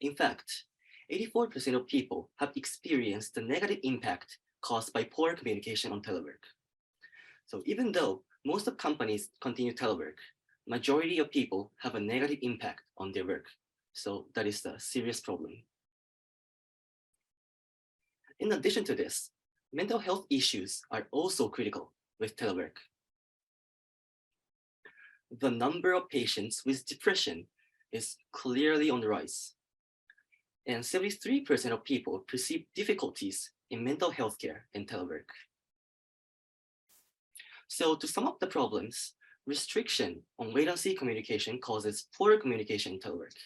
In fact, 84% of people have experienced the negative impact caused by poor communication on telework. So even though most of companies continue telework, majority of people have a negative impact on their work. So that is the serious problem. In addition to this, mental health issues are also critical with telework. The number of patients with depression is clearly on the rise. And 73% of people perceive difficulties in mental health care in telework. So to sum up the problems, restriction on wait and see communication causes poor communication in telework.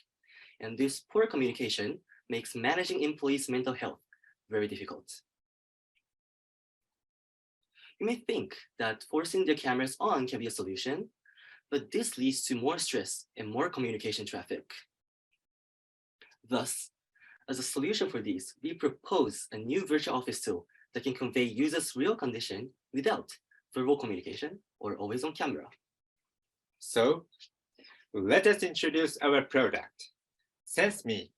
And this poor communication makes managing employees' mental health very difficult. You may think that forcing their cameras on can be a solution, but this leads to more stress and more communication traffic. Thus, as a solution for these, we propose a new virtual office tool that can convey users' real condition without verbal communication or always on camera. So let us introduce our product, SenseMe.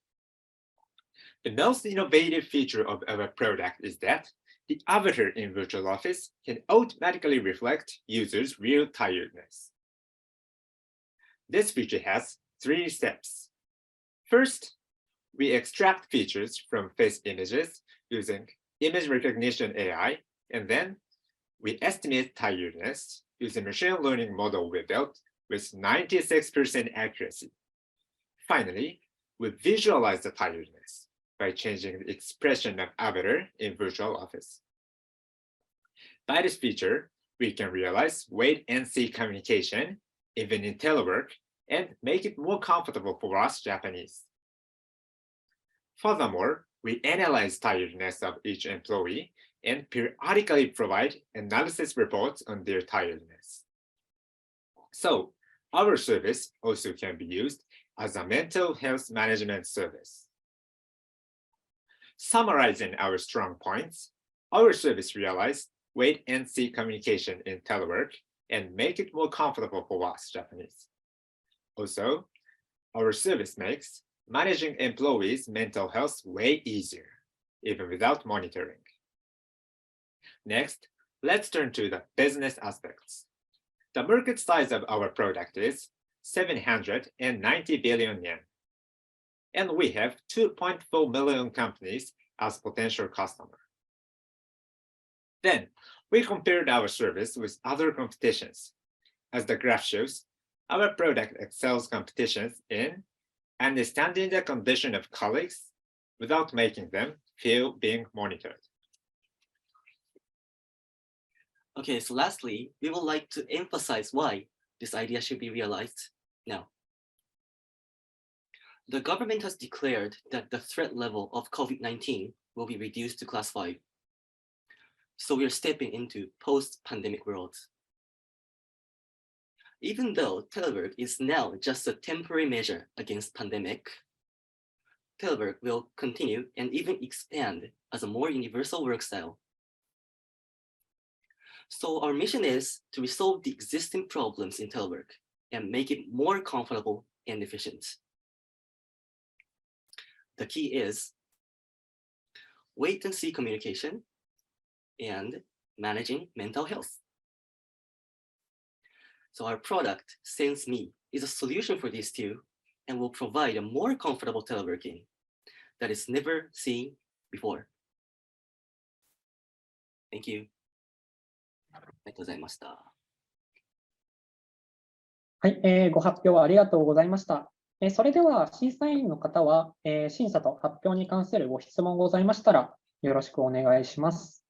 The most innovative feature of our product is that the avatar in virtual office can automatically reflect users' real tiredness. This feature has 3 steps. First, we extract features from face images using image recognition AI, and then we estimate tiredness using machine learning model we built with 96% accuracy. Finally, we visualize the tiredness by changing the expression of avatar in virtual office. By this feature, we can realize wait and see communication even in telework and make it more comfortable for us Japanese. Furthermore, we analyze tiredness of each employee and periodically provide analysis reports on their tiredness. So, our service also can be used as a mental health management service. Summarizing our strong points, our service realizes wait and see communication in telework and make it more comfortable for us Japanese. Also, our service makes managing employees' mental health way easier, even without monitoring. Next, let's turn to the business aspects. The market size of our product is 790 billion yen. And we have 2.4 million companies as potential customers. Then, we compared our service with other competitions. As the graph shows, our product excels competitions in understanding the condition of colleagues without making them feel being monitored. Okay, so lastly, we would like to emphasize why this idea should be realized now. The government has declared that the threat level of COVID-19 will be reduced to class 5. So we are stepping into post-pandemic world. Even though telework is now just a temporary measure against pandemic, telework will continue and even expand as a more universal work style. So our mission is to resolve the existing problems in telework and make it more comfortable and efficient. The key is wait and see communication and managing mental health. So our product, SenseMe, is a solution for these two and will provide a more comfortable teleworking that is never seen before. Thank you. ありがとうございました。はい、ご発表ありがとうございました。それでは審査員の方は、審査と発表に関するご質問ございましたら、よろしくお願いします。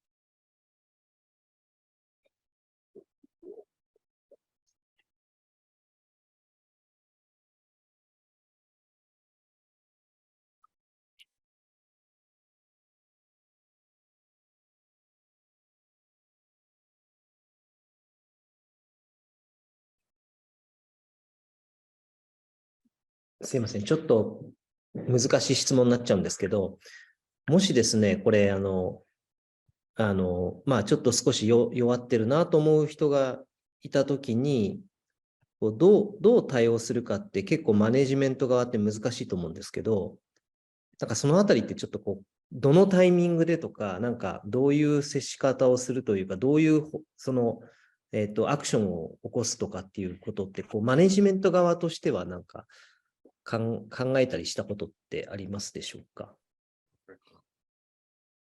すいません。ちょっと難しい質問になっちゃうんですけど、もしですね、これ、ちょっと少し弱ってるなと思う人がいたときに、どう対応するかって結構マネジメント側って難しいと思うんですけど、なんかそのあたりってちょっとどのタイミングでとか、なんかどういう接し方をするというか、どういうアクションを起こすとかっていうことって、マネジメント側としてはなんか考えたりしたことってありますでしょうか？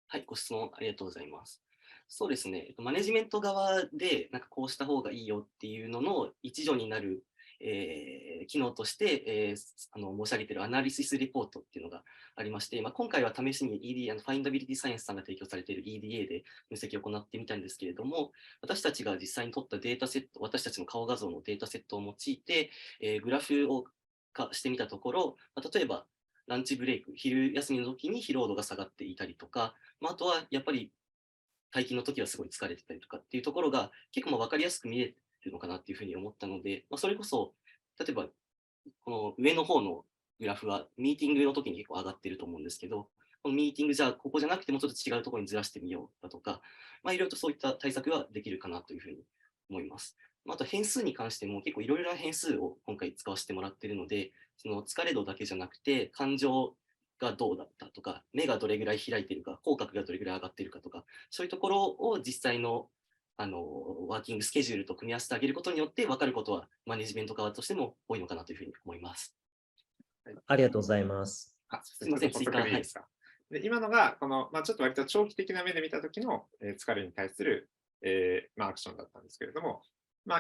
はい、ご質問ありがとうございます。そうですね、マネジメント側でなんかこうした方がいいよっていうのの一助になる、機能として、申し上げているアナリシスレポートっていうのがありまして、今回は試しに ED、ファインダビリティサイエンスさんが提供されている EDA で分析を行ってみたんですけれども、私たちが実際に取ったデータセット、私たちの顔画像のデータセットを用いて、グラフをしてみたところ、例えばランチブレイク、昼休みの時に疲労度が下がっていたりとか、あとはやっぱり退勤の時はすごい疲れてたりとかっていうところが結構分かりやすく見えるのかなっていうふうに思ったので、それこそ例えばこの上の方のグラフはミーティングの時に結構上がってると思うんですけど、このミーティングじゃあここじゃなくてもちょっと違うところにずらしてみようだとか、いろいろとそういった対策はできるかなというふうに思います。あと変数に関しても結構いろいろな変数を今回使わせてもらっているので、その疲れ度だけじゃなくて感情がどうだったとか、目がどれぐらい開いているか、口角がどれぐらい上がっているかとか、そういうところを実際のワーキングスケジュールと組み合わせてあげることによって分かることはマネジメント側としても多いのかなというふうに思います。ありがとうございます。すみません、追加でいいですか。で今のがちょっと割と長期的な目で見たときの、疲れに対する、アクションだったんですけれども、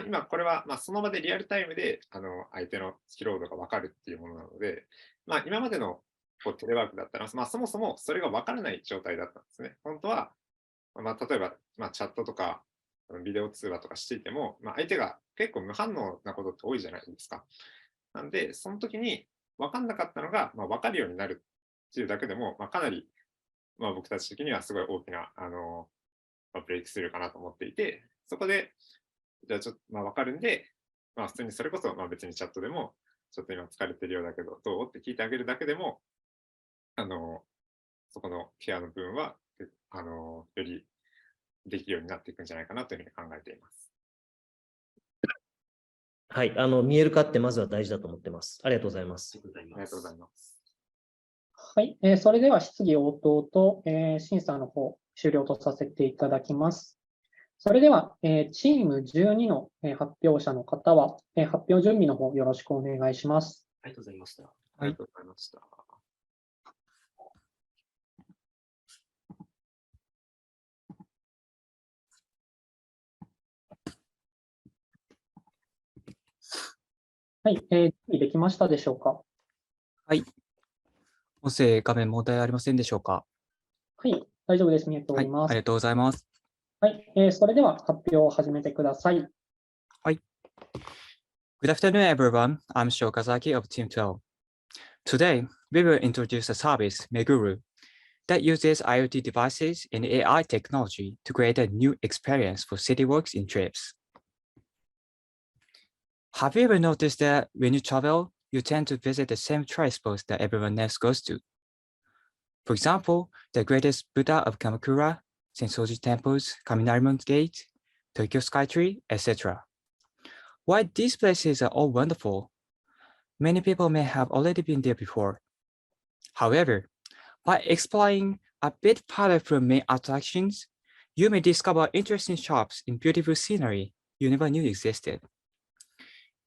今これはその場でリアルタイムで相手の疲労度が分かるっていうものなので、今までのテレワークだったら、そもそもそれが分からない状態だったんですね。本当は、例えば、チャットとかビデオ通話とかしていても、相手が結構無反応なことって多いじゃないですか。なんで、その時に分かんなかったのが、分かるようになるっていうだけでも、かなり、僕たち的にはすごい大きなブレイクスルーかなと思っていて、そこで、じゃあちょっと分かるんで、普通にそれこそ別にチャットでも、ちょっと今疲れてるようだけど、どうって聞いてあげるだけでも、そこのケアの部分は、よりできるようになっていくんじゃないかなというふうに考えています。はい、見える化ってまずは大事だと思ってます。ありがとうございます。ありがとうございます。はい、それでは質疑応答と、審査の方、終了とさせていただきます。それでは、チーム12の発表者の方は、発表準備の方よろしくお願いします。ありがとうございました。ありがとうございました。はい、準備できましたでしょうか。はい。音声画面問題ありませんでしょうか。はい、大丈夫です。見えております。ありがとうございます。はい、それでは発表を始めてください。はい。Good afternoon, everyone. I'm Sho Kazaki of Team 12. Today, we will introduce a service, Meguru, that uses IoT devices and AI technology to create a new experience for CityWorks in trips. Have you ever noticed that when you travel, you tend to visit the same tourist spots that everyone else goes to? For example, the greatest Buddha of Kamakura, Sensoji temples, Kaminarimon Gate, Tokyo Skytree, etc. While these places are all wonderful, many people may have already been there before. However, by exploring a bit farther from main attractions, you may discover interesting shops in beautiful scenery you never knew existed.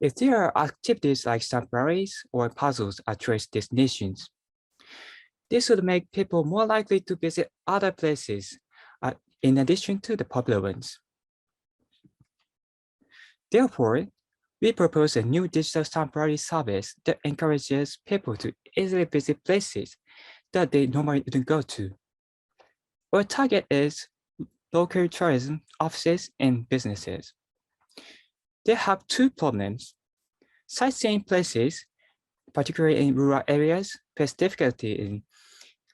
If there are activities like safaris or puzzles at tourist destinations, this would make people more likely to visit other places in addition to the popular ones. Therefore, we propose a new digital temporary service that encourages people to easily visit places that they normally wouldn't go to. Our target is local tourism offices and businesses. They have two problems. Sightseeing places, particularly in rural areas, face difficulty in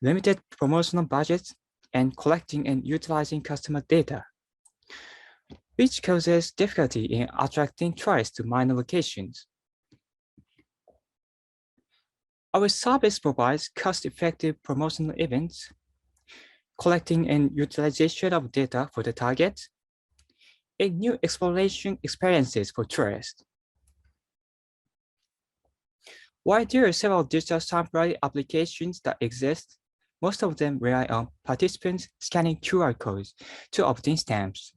limited promotional budgets and collecting and utilizing customer data, which causes difficulty in attracting tourists to minor locations. Our service provides cost-effective promotional events, collecting and utilization of data for the target, and new exploration experiences for tourists. While there are several digital temporary applications that exist, most of them rely on participants scanning QR codes to obtain stamps.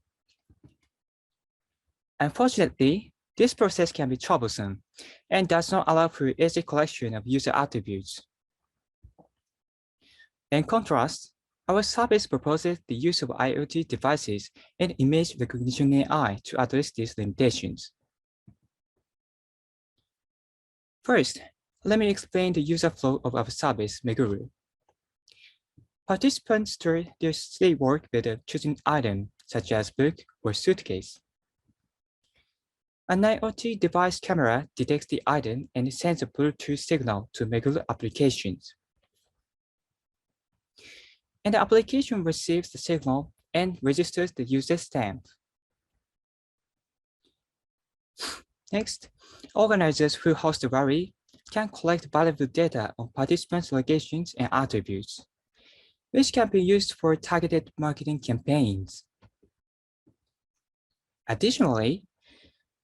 Unfortunately, this process can be troublesome and does not allow for easy collection of user attributes. In contrast, our service proposes the use of IoT devices and image recognition AI to address these limitations. First, let me explain the user flow of our service, Meguru. Participants start their daily work with a chosen item, such as book or suitcase. An IoT device camera detects the item and sends a Bluetooth signal to Meguru applications. And the application receives the signal and registers the user stamp. Next, organizers who host the rally can collect valuable data on participants' locations and attributes, which can be used for targeted marketing campaigns. Additionally,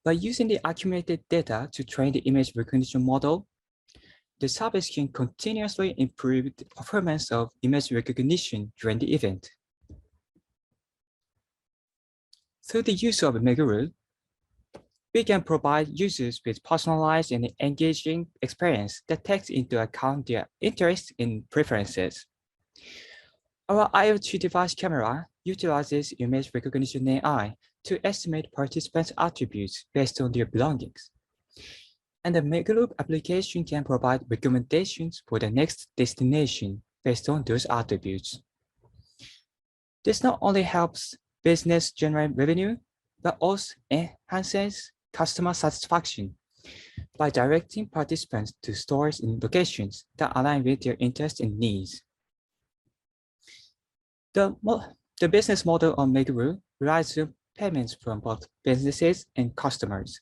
by using the accumulated data to train the image recognition model, the service can continuously improve the performance of image recognition during the event. Through the use of Meguru, we can provide users with personalized and engaging experience that takes into account their interests and preferences. Our IoT device camera utilizes image recognition AI to estimate participants' attributes based on their belongings. And the Meguru application can provide recommendations for the next destination based on those attributes. This not only helps business generate revenue, but also enhances customer satisfaction by directing participants to stores in locations that align with their interests and needs. The business model on Meguru relies on payments from both businesses and customers.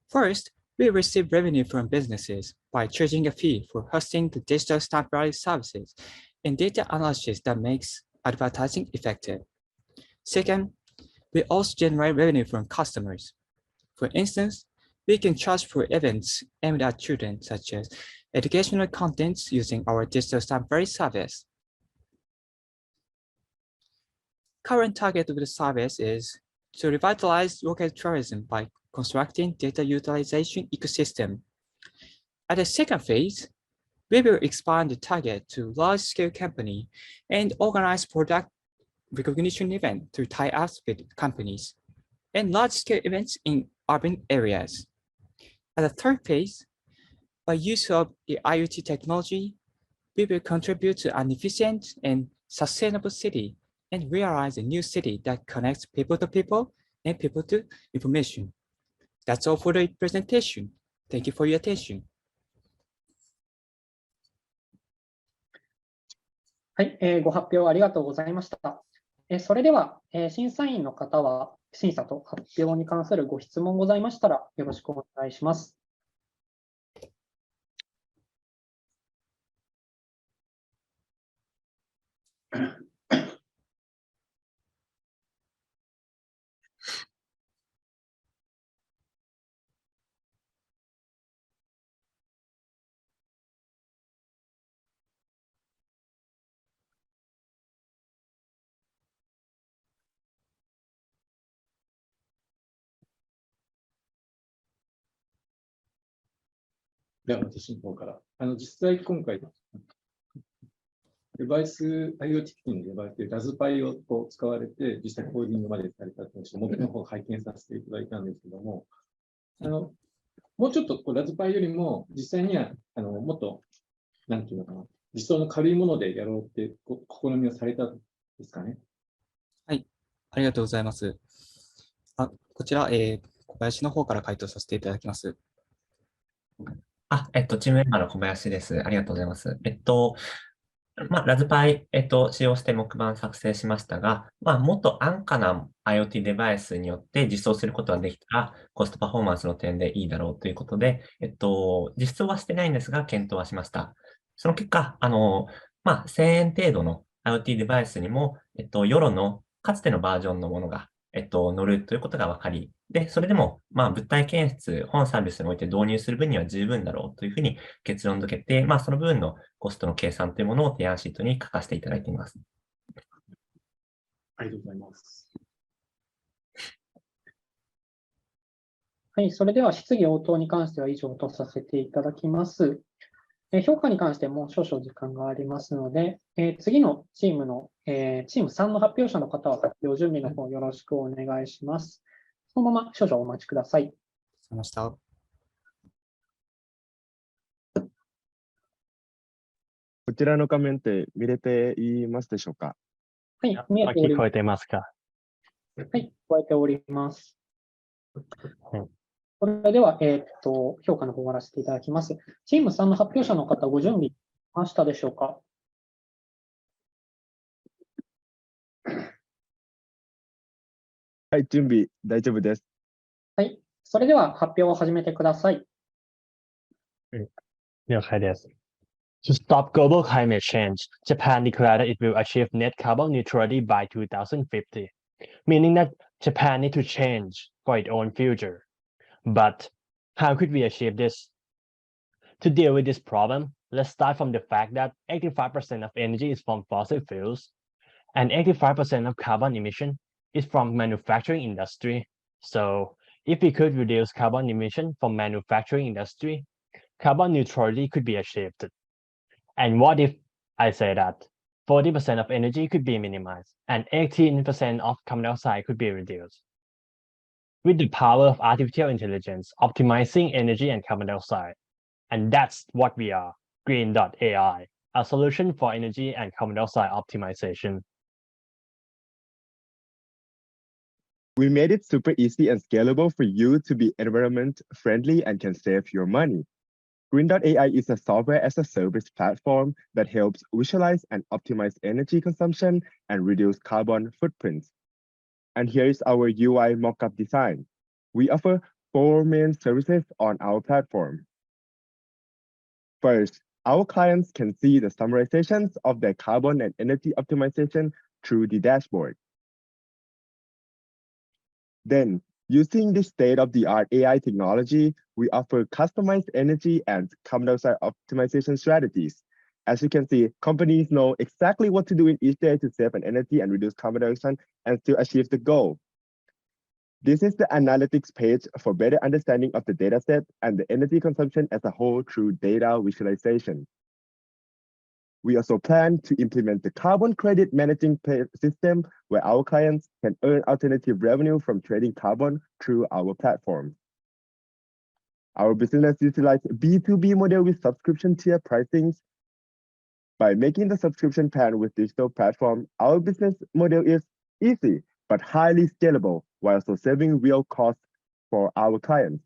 First, we receive revenue from businesses by charging a fee for hosting the digital temporary services and data analysis that makes advertising effective. Second, we also generate revenue from customers. For instance, we can charge for events aimed at children, such as educational contents using our digital temporary service. Current target of the service is to revitalize local tourism by constructing data utilization ecosystem. At the second phase, we will expand the target to large-scale company and organize product recognition events through tie-ups with companies and large-scale events in urban areas. At the third phase, by use of the IoT technology, we will contribute to an efficient and sustainable city and realize a new city that connects people to people and people to information. That's all for the presentation. Thank you for your attention. はい、ご発表ありがとうございました。それでは、審査員の方は審査と発表に関するご質問ございましたらよろしくお願いします。では、私の方から。実際、今回、デバイス、IoT 機器のデバイスでラズパイを使われて、実際コーディングまでされたとして、僕の方を拝見させていただいたんですけども、もうちょっとラズパイよりも実際にはもっと、なんていうのかな、実装の軽いものでやろうって試みをされたんですかね。はい、ありがとうございます。こちら、小林の方から回答させていただきます。チームメンバーの小林です。ありがとうございます。ラズパイ、使用して木板作成しましたが、もっと安価な IoT デバイスによって実装することができたら、コストパフォーマンスの点でいいだろうということで、実装はしてないんですが、検討はしました。その結果、1000円程度の IoT デバイスにも、ヨロのかつてのバージョンのものが、乗るということが分かり、で、それでも、物体検出、本サービスにおいて導入する分には十分だろうというふうに結論付けて、その部分のコストの計算というものを提案シートに書かせていただいています。ありがとうございます。はい、それでは質疑応答に関しては以上とさせていただきます。評価に関しても少々時間がありますので、次のチーム3の発表者の方は発表準備の方よろしくお願いします。そのまま少々お待ちください。しました。こちらの画面って見れていますでしょうか？はい、見えております。聞こえてますか？はい、聞こえております。それでは、評価の方を終わらせていただきます。チーム3の発表者の方、ご準備しましたでしょうか？はい、準備大丈夫です。はい、それでは発表を始めてください。了解です。To stop global climate change, Japan declared that it will achieve net carbon neutrality by 2050, meaning that Japan needs to change for its own future. But how could we achieve this? To deal with this problem, let's start from the fact that 85% of energy is from fossil fuels, and 85% of carbon emission is from manufacturing industry. So if we could reduce carbon emission from manufacturing industry, carbon neutrality could be achieved. And what if I say that 40% of energy could be minimized and 18% of carbon dioxide could be reduced? With the power of artificial intelligence, optimizing energy and carbon dioxide. And that's what we are, Green.ai, a solution for energy and carbon dioxide optimization. We made it super easy and scalable for you to be environment friendly and can save your money. Green.ai is a software as a service platform that helps visualize and optimize energy consumption and reduce carbon footprints. And here is our UI mockup design. We offer 4 main services on our platform. First, our clients can see the summarizations of their carbon and energy optimization through the dashboard. Then, using this state-of-the-art AI technology, we offer customized energy and carbon dioxide optimization strategies. As you can see, companies know exactly what to do in each day to save on energy and reduce carbon dioxide and still achieve the goal. This is the analytics page for better understanding of the dataset and the energy consumption as a whole through data visualization. We also plan to implement the carbon credit managing system where our clients can earn alternative revenue from trading carbon through our platform. Our business utilizes B2B model with subscription tier pricings. By making the subscription plan with digital platform, our business model is easy but highly scalable while also saving real costs for our clients.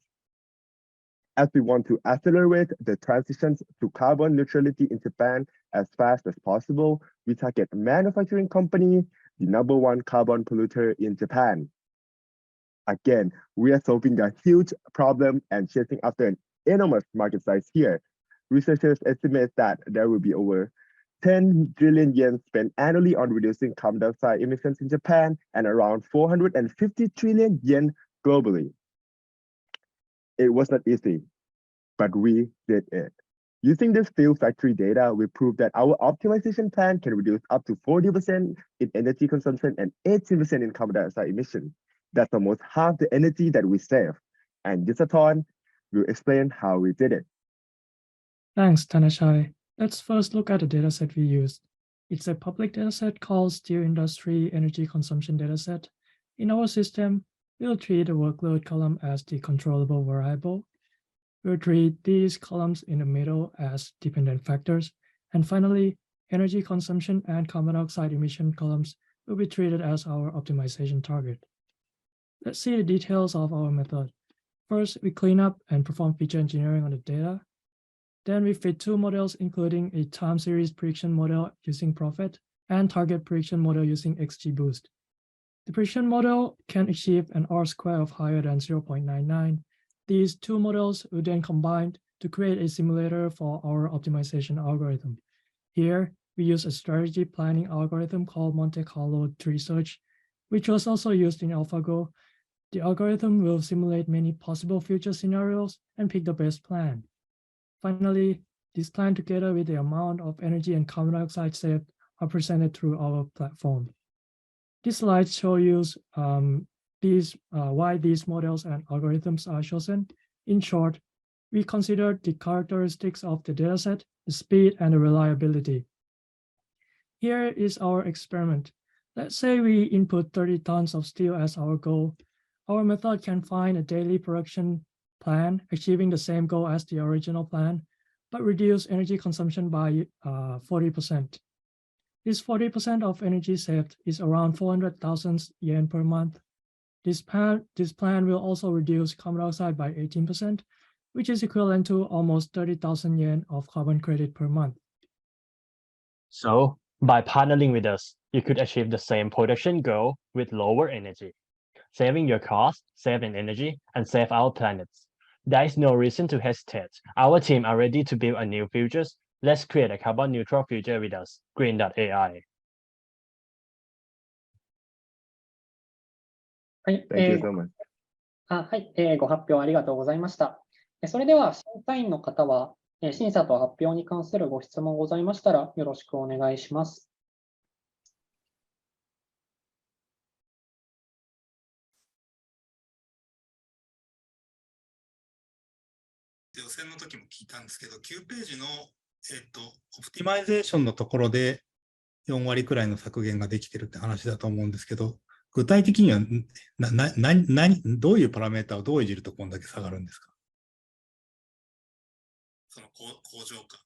As we want to accelerate the transitions to carbon neutrality in Japan as fast as possible, we target manufacturing company, the #1 carbon polluter in Japan. Again, we are solving a huge problem and chasing after an enormous market size here. Researchers estimate that there will be over 10 trillion yen spent annually on reducing carbon dioxide emissions in Japan and around 450 trillion yen globally. It was not easy, but we did it. Using this steel factory data, we proved that our optimization plan can reduce up to 40% in energy consumption and 18% in carbon dioxide emission. That's almost half the energy that we save. And Yusaton will explain how we did it. Thanks, Tanashai. Let's first look at the dataset we used. It's a public dataset called Steel Industry Energy Consumption Dataset. In our system, we'll treat the workload column as the controllable variable. we'll treat these columns in the middle as dependent factors. And finally, energy consumption and carbon dioxide emission columns will be treated as our optimization target. Let's see the details of our method. First, we clean up and perform feature engineering on the data. Then we fit two models, including a time series prediction model using Prophet and target prediction model using XGBoost. The prediction model can achieve an R-square of higher than 0.99. These two models will then combine to create a simulator for our optimization algorithm. Here, we use a strategy planning algorithm called Monte Carlo tree search, which was also used in AlphaGo. The algorithm will simulate many possible future scenarios and pick the best plan. Finally, this plan together with the amount of energy and carbon dioxide saved are presented through our platform. These slides show you why these models and algorithms are chosen. In short, we consider the characteristics of the dataset, the speed, and the reliability. Here is our experiment. Let's say we input 30 tons of steel as our goal. Our method can find a daily production plan, achieving the same goal as the original plan, but reduce energy consumption by 40%. This 40% of energy saved is around 400,000 yen per month. This plan will also reduce carbon dioxide by 18%, which is equivalent to almost 30,000 yen of carbon credit per month. So, by partnering with us, you could achieve the same production goal with lower energy, saving your cost, saving energy, and save our planets. There is no reason to hesitate. Our team are ready to build a new future. Let's create a carbon neutral future with us, Green.ai. はい、Thank you so much. はい、ご発表ありがとうございました。それでは、審査員の方は、審査と発表に関するご質問ございましたら、よろしくお願いします。予選の時も聞いたんですけど、9ページの、オプティマイゼーションのところで4割くらいの削減ができてるって話だと思うんですけど、具体的にはどういうパラメータをどういじるとこんだけ下がるんですか？その向上化。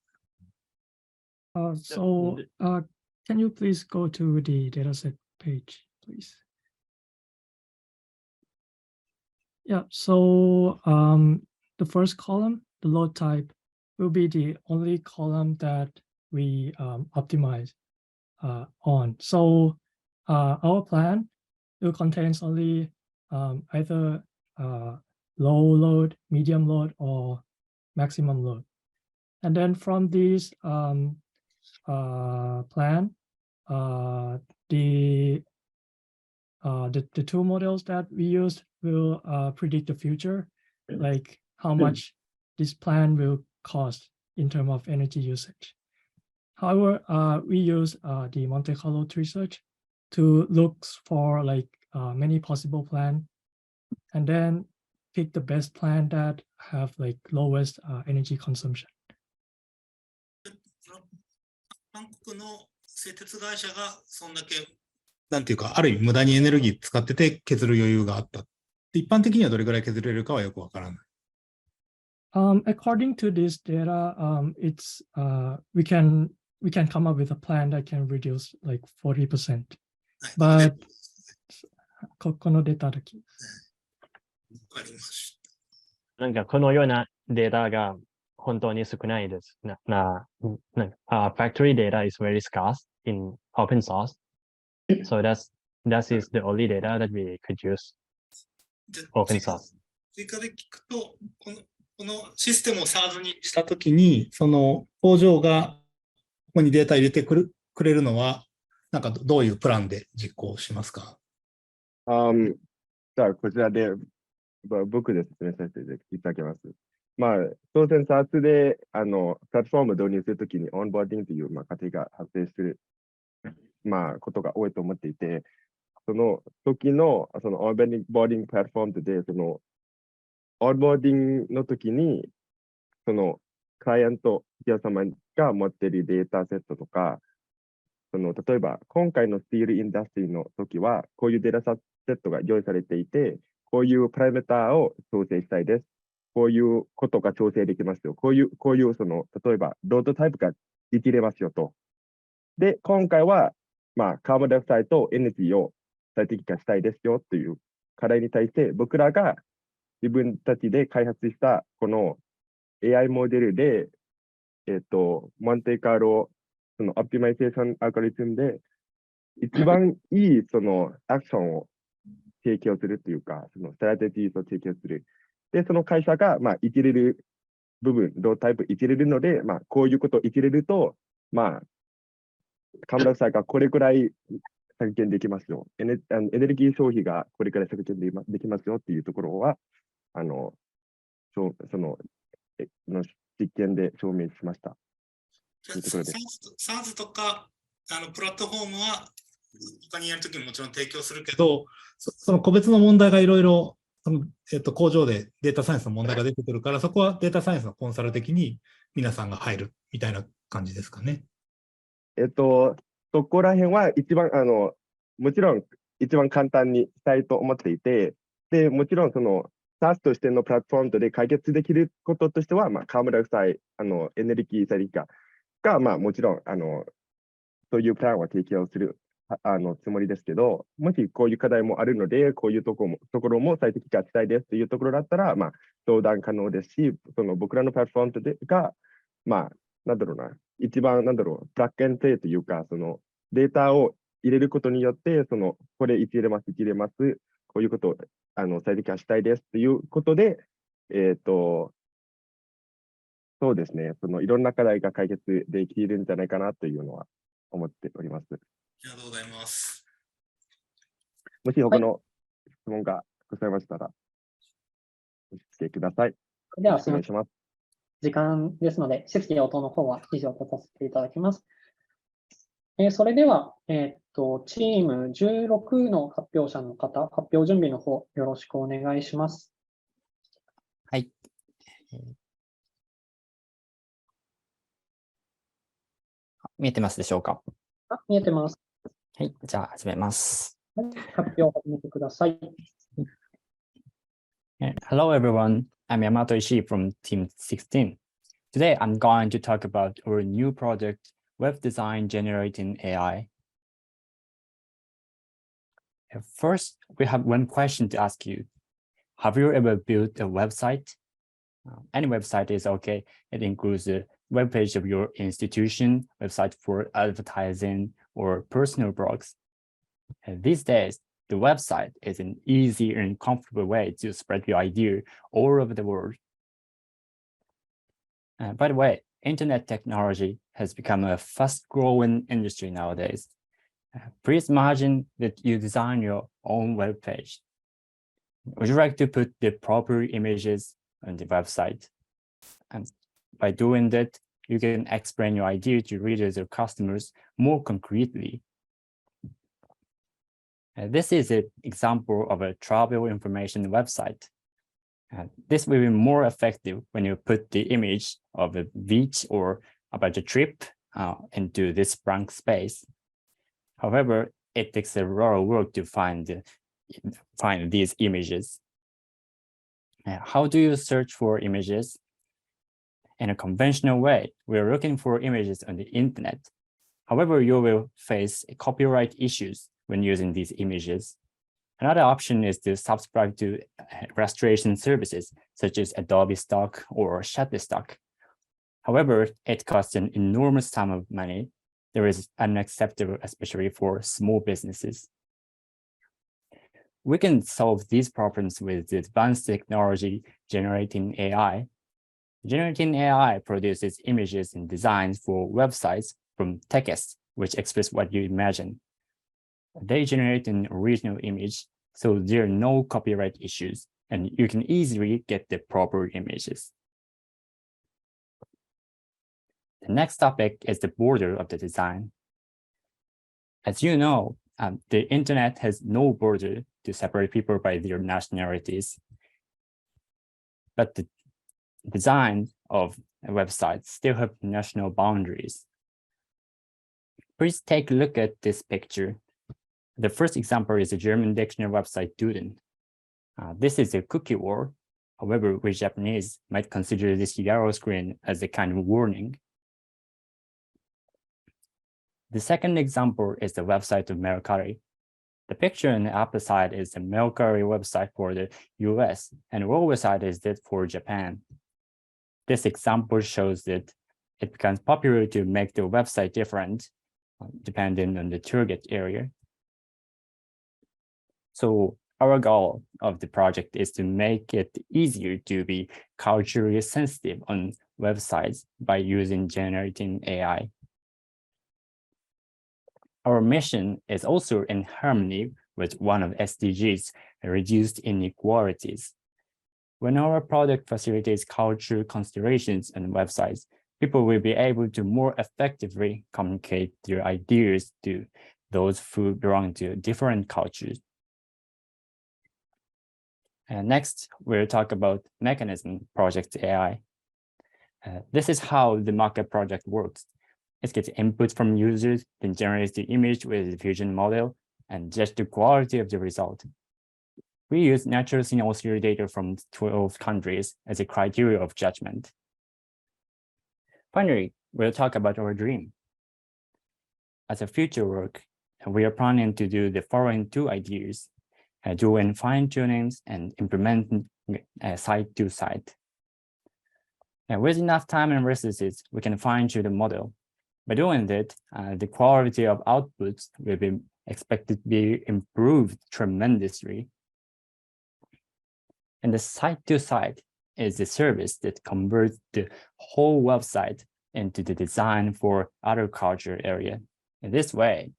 Can you please go to the dataset page, please? Yeah, so the first column, the load type, will be the only column that we optimize on. So our plan will contain only either low load, medium load, or maximum load. And then from this plan, the two models that we used will predict the future, like how much this plan will cost in terms of energy usage. However, we use the Monte Carlo tree search to look for like many possible plans, and then pick the best plan that have like lowest energy consumption. 韓国の製鉄会社がそんだけなんていうか、ある意味無駄にエネルギー使ってて削る余裕があった。一般的にはどれぐらい削れるかはよくわからない。According to this data, it's we can come up with a plan that can reduce like 40%. But このデータだけ。わかりました。なんかこのようなデータが本当に少ないです。Factory data is very scarce in open source. So that is the only data that we could use. Open source. 追加で聞くと、このシステムを SaaS にしたときに、その工場がここにデータ入れてくれるのは、なんかどういうプランで実行しますか？じゃあ、こちらで僕で説明させていただきます。まあ、当然 SaaS でプラットフォームを導入するときにオンボーディングという過程が発生することが多いと思っていて、その時のそのオンボーディングプラットフォームで、そのオンボーディングの時に、そのクライアント企業様が持っているデータセットとか、例えば今回のスティールインダストリーの時は、こういうデータセットが用意されていて、こういうパラメータを調整したいです。こういうことが調整できますよ。こういうその、例えば、ロードタイプがいじれますよと。で、今回は、カーボンダイオクサイドとエネルギーを最適化したいですよという課題に対して、僕らが自分たちで開発したこの AI モデルで、モンテカルロ、そのオプティマイゼーションアルゴリズムで、一番いいそのアクションを提供するというか、そのストラテジーを提供する。で、その会社が、いじれる部分、ロータイプいじれるので、こういうことをいじれると、カーボンダイオクサイドがこれくらい削減できますよ。エネルギー消費がこれくらい削減できますよっていうところは、その実験で証明しました。SaaS とかプラットフォームは他にやるときももちろん提供するけど、その個別の問題がいろいろ工場でデータサイエンスの問題が出てくるから、そこはデータサイエンスのコンサル的に皆さんが入るみたいな感じですかね。そこら辺は一番もちろん一番簡単にしたいと思っていて、でもちろんその SaaS としてのプラットフォームで解決できることとしては、カーボンダイオクサイド、エネルギー最適化が、もちろんそういうプランは提供するつもりですけど、もしこういう課題もあるので、こういうところも最適化したいですというところだったら、相談可能ですし、その僕らのプラットフォームが、なんだろうな、一番、プラッグエンドプレイというか、そのデータを入れることによって、これいじれます、こういうことを最適化したいですということで、そうですね、いろんな課題が解決できるんじゃないかなというのは思っております。ありがとうございます。もし他の質問がございましたら、お聞きください。では、お願いします。時間ですので、質疑応答の方は以上とさせていただきます。それでは、チーム16の発表者の方、発表準備の方、よろしくお願いします。はい。見えてますでしょうか？見えてます。はい、じゃあ始めます。発表を始めてください。Hello everyone, I'm Yamato Ishii from Team 16. Today I'm going to talk about our new project, Web Design Generating AI. First, we have one question to ask you. Have you ever built a website? Any website is okay. It includes a web page of your institution, website for advertising, or personal blogs. And these days, the website is an easy and comfortable way to spread your idea all over the world. By the way, internet technology has become a fast-growing industry nowadays. Please imagine that you design your own web page. Would you like to put the proper images on the website? And by doing that, you can explain your idea to readers or customers more concretely. This is an example of a travel information website. This will be more effective when you put the image of a beach or about a trip into this blank space. However, it takes a lot of work to find these images. How do you search for images? In a conventional way, we're looking for images on the internet. However, you will face copyright issues when using these images. Another option is to subscribe to illustration services such as Adobe Stock or Shutterstock. However, it costs an enormous sum of money. There is unacceptable, especially for small businesses. We can solve these problems with the advanced technology generating AI. Generating AI produces images and designs for websites from text, which express what you imagine. They generate an original image, so there are no copyright issues, and you can easily get the proper images. The next topic is the border of the design. As you know, the internet has no border to separate people by their nationalities. But the design of websites still have national boundaries. Please take a look at this picture. The first example is a German dictionary website, Duden. This is a cookie wall. However, we Japanese might consider this yellow screen as a kind of warning. The second example is the website of Mercari. The picture on the upper side is the Mercari website for the US, and the lower side is that for Japan. This example shows that it becomes popular to make the website different depending on the target area. So our goal of the project is to make it easier to be culturally sensitive on websites by using generative AI. Our mission is also in harmony with one of SDGs, reduced inequalities. When our product facilitates cultural considerations on websites, people will be able to more effectively communicate their ideas to those who belong to different cultures. And next, we'll talk about mechanism project AI. This is how the market project works. It gets input from users, then generates the image with the diffusion model, and judge the quality of the result. We use natural signal theory data from 12 countries as a criteria of judgment. Finally, we'll talk about our dream. As a future work, we are planning to do the following two ideas, doing fine-tunings and implementing site to site. And with enough time and resources, we can fine-tune the model. By doing that, the quality of outputs will be expected to be improved tremendously. And the site-to-site is the service that converts the whole website into the design for other culture area. In this way,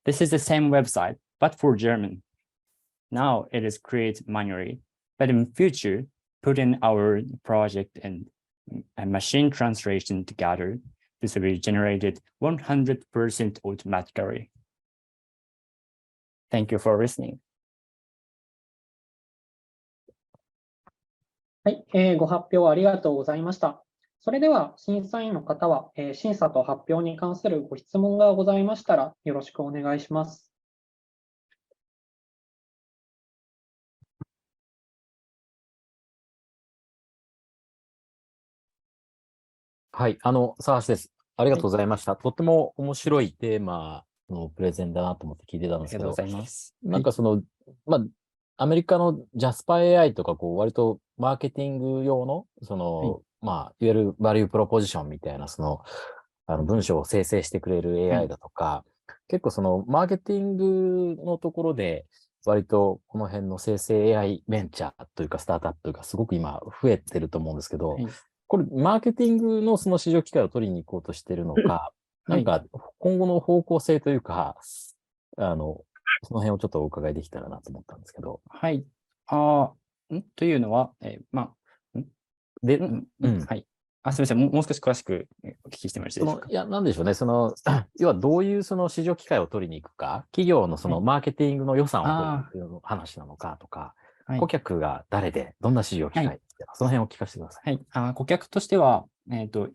this is the same website, but for German. Now it is created manually, but in future, putting our project and machine translation together, this will be generated 100% automatically. Thank you for listening. はい、ご発表ありがとうございました。それでは審査員の方は、審査と発表に関するご質問がございましたらよろしくお願いします。はい、沢橋です。ありがとうございました。とっても面白いテーマのプレゼンだなと思って聞いてたんですけど、ありがとうございます。なんかアメリカのジャスパー AI とか、割とマーケティング用の、いわゆるバリュープロポジションみたいな、文章を生成してくれる AI だとか、結構マーケティングのところで、割とこの辺の生成 AI ベンチャーというか、スタートアップというか、すごく今増えてると思うんですけど、これ、マーケティングのその市場機会を取りに行こうとしてるのか、なんか今後の方向性というか、その辺をちょっとお伺いできたらなと思ったんですけど。はい。というのは、はい。すみません。もう少し詳しくお聞きしてもよろしいでしょうか。いや、なんでしょうね。要はどういうその市場機会を取りに行くか、企業のそのマーケティングの予算を取りに行く話なのかとか、顧客が誰で、どんな市場機会、その辺を聞かせてください。はい。顧客としては、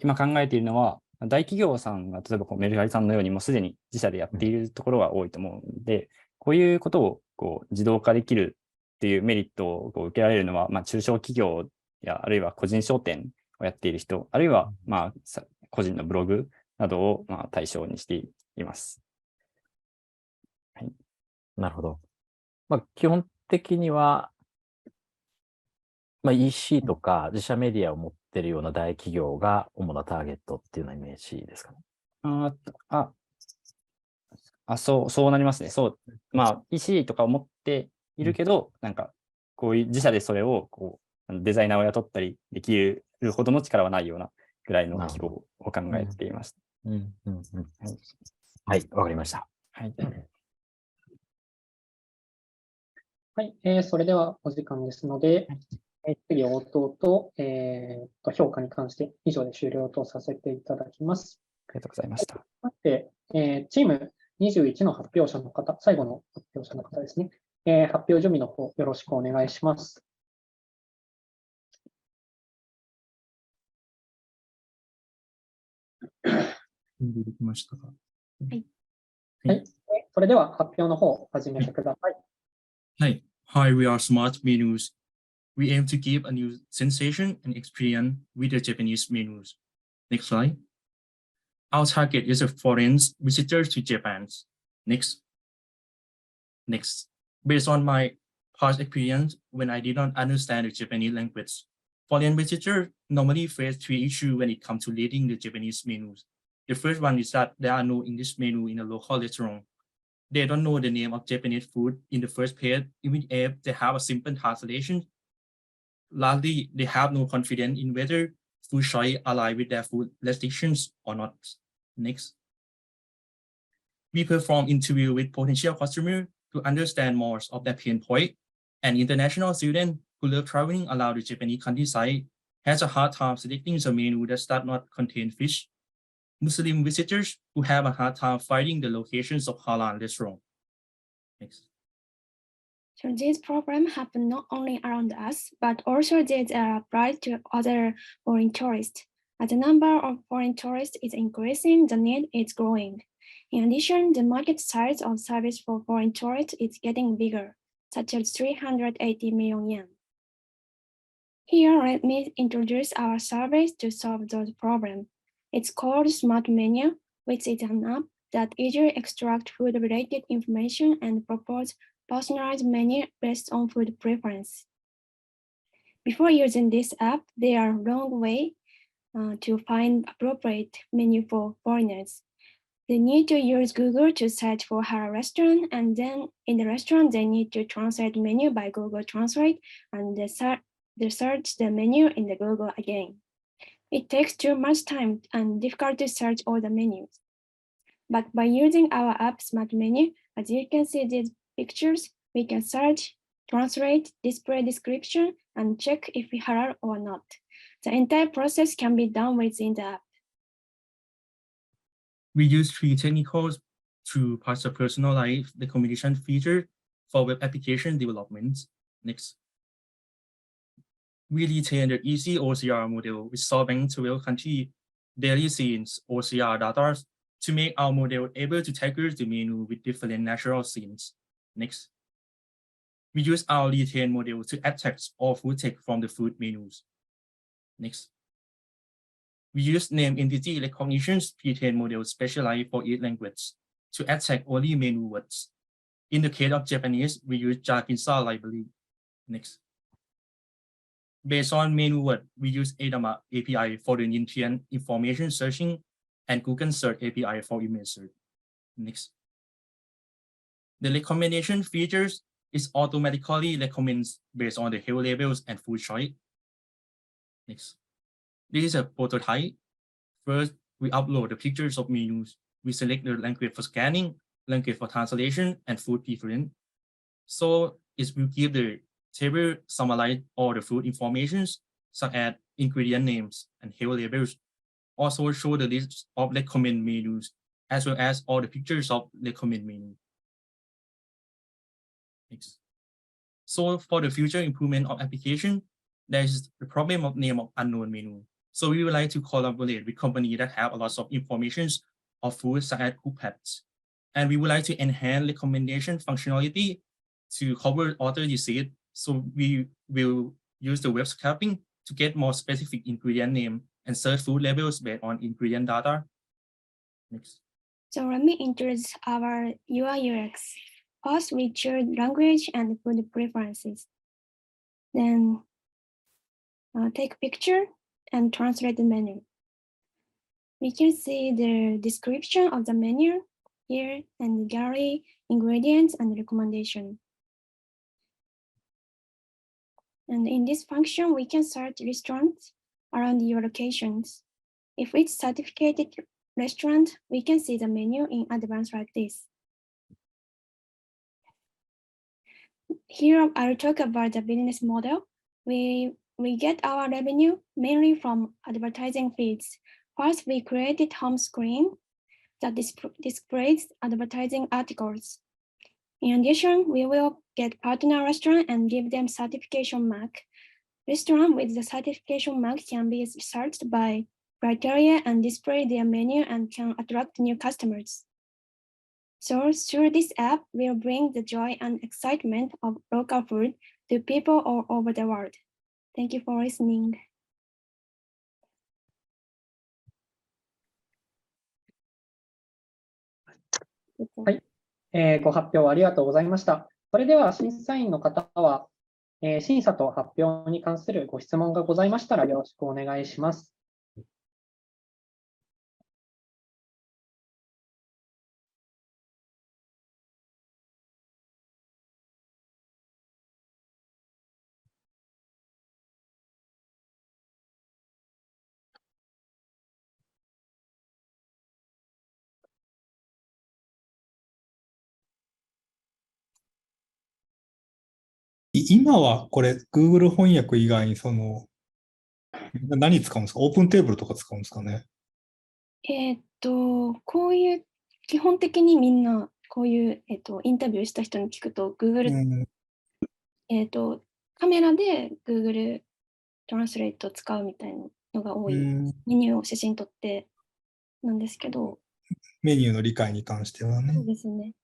今考えているのは、大企業さんが、例えばメルカリさんのようにもうすでに自社でやっているところが多いと思うので、こういうことを自動化できるっていうメリットを受けられるのは、中小企業やあるいは個人商店をやっている人、あるいは個人のブログなどを対象にしています。はい、なるほど。基本的には、EC とか自社メディアを持っているような大企業が主なターゲットっていうようなイメージですかね。そうなりますね。EC とかを持っているけど、なんか、こういう自社でそれをデザイナーを雇ったりできるほどの力はないようなぐらいの規模を考えていました。はい、わかりました。はい。はい、それではお時間ですので、次応答と、評価に関して以上で終了とさせていただきます。ありがとうございました。チーム21の発表者の方、最後の発表者の方ですね。発表準備の方、よろしくお願いします。できましたか。はい。それでは発表の方、始めてください。はい。Hi, we are Smart Menus. We aim to give a new sensation and experience with the Japanese menus. Next slide. Our target is a foreign visitors to Japan. Next. Based on my past experience, when I did not understand the Japanese language, foreign visitors normally face 3 issues when it comes to reading the Japanese menus. The first one is that there are no English menu in a local restaurant. They don't know the name of Japanese food in the first place, even if they have a simple translation. Lastly, they have no confidence in whether food choice align with their food restrictions or not. Next. We perform interview with potential customers to understand more of their pain point. And international students who love traveling around the Japanese countryside has a hard time selecting the menu that does not contain fish. Muslim visitors who have a hard time finding the locations of halal restaurants. Next. So these problems happen not only around us, but also these are applied to other foreign tourists. As the number of foreign tourists is increasing, the need is growing. In addition, the market size of service for foreign tourists is getting bigger, such as 380 million yen. Here, let me introduce our service to solve those problems. It's called Smart Menu, which is an app that easily extracts food-related information and proposes personalized menu based on food preference. Before using this app, there are a long way to find appropriate menu for foreigners. They need to use Google to search for halal restaurant, and then in the restaurant, they need to translate menu by Google Translate, and they search the menu in the Google again. It takes too much time and difficult to search all the menus. But by using our app Smart Menu, as you can see these pictures, we can search, translate, display description, and check if it's halal or not. The entire process can be done within the app. We use 3 technicals to personalize the recommendation feature for web application development. Next. We retain the easy OCR model with solving 12 country daily scenes OCR data to make our model able to tackle the menu with different natural scenes. Next. We use our retained model to add text or food text from the food menus. Next. We use name entity recognition pre-trained model specialized for each language to add text only menu words. In the case of Japanese, we use Jakinsa library. Next. Based on menu word, we use Adama API for the nutrient information searching and Google Search API for image search. Next. The recommendation features is automatically recommends based on the health labels and food choice. Next. This is a prototype. First, we upload the pictures of menus. We select the language for scanning, language for translation, and food preference. So it will give the table summarize all the food informations, such as ingredient names and health labels. Also show the list of recommended menus, as well as all the pictures of recommended menus. Next. So for the future improvement of application, there is the problem of name of unknown menu. So we would like to collaborate with companies that have a lot of information of food, such as cookpads. And we would like to enhance recommendation functionality to cover other disease. So we will use the web scraping to get more specific ingredient name and search food labels based on ingredient data. Next. So let me introduce our UI UX. First, we choose language and food preferences. Then take a picture and translate the menu. We can see the description of the menu here and the gallery, ingredients, and recommendation. And in this function, we can search restaurants around your locations. If it's certificated restaurant, we can see the menu in advance like this. Here, I'll talk about the business model. We get our revenue mainly from advertising feeds. First, we created home screen that displays advertising articles. In addition, we will get partner restaurant and give them certification mark. Restaurant with the certification mark can be searched by criteria and display their menu and can attract new customers. So through this app, we'll bring the joy and excitement of local food to people all over the world. Thank you for listening. はい、ご発表ありがとうございました。それでは審査員の方は、審査と発表に関するご質問がございましたらよろしくお願いします。今はこれ、Google 翻訳以外に何使うんですか？オープンテーブルとか使うんですかね？こういう、基本的にみんな、こういう、インタビューした人に聞くと、Google、カメラで Google トランスレートを使うみたいなのが多い。メニューを写真撮ってなんですけど。メニューの理解に関してはね。そうですね。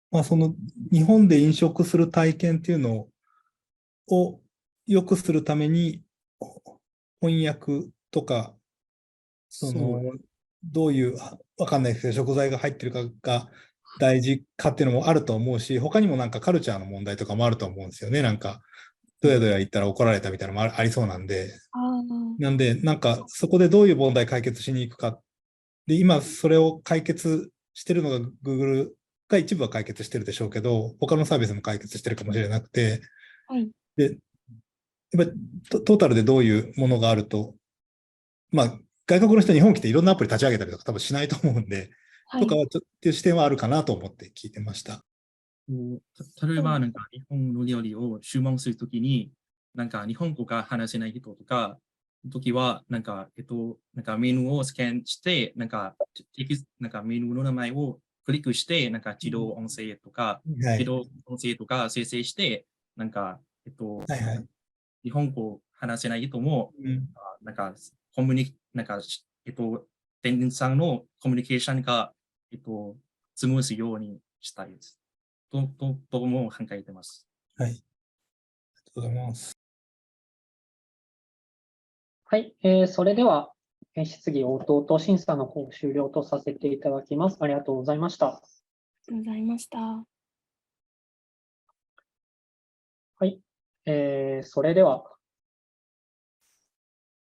まあ、日本で飲食する体験っていうのを良くするために、翻訳とか、どういう、わかんないですけど、食材が入ってるかが大事かっていうのもあると思うし、他にもなんかカルチャーの問題とかもあると思うんですよね。なんか、どやどや言ったら怒られたみたいなのもありそうなんで。なんで、なんか、そこでどういう問題解決しに行くか。で、今、それを解決してるのが Google が一部は解決してるでしょうけど、他のサービスも解決してるかもしれなくて、はい、で、やっぱトータルでどういうものがあると、まあ、外国の人日本来ていろんなアプリ立ち上げたりとか多分しないと思うんで、はい、とかはちょっという視点はあるかなと思って聞いてました。例えば、なんか日本の料理を注文するときに、なんか日本語が話せない人とか、時は、なんか、なんかメニューをスキャンして、なんかメニューの名前をクリックして、なんか自動音声とか、自動音声とか生成して、なんか、日本語話せない人も、なんか、なんか、店員さんのコミュニケーションが、スムーズようにしたいです。とも考えてます。はい。ありがとうございます。はい、それでは、質疑応答と審査の方を終了とさせていただきます。ありがとうございました。ありがとうございました。はい、それでは、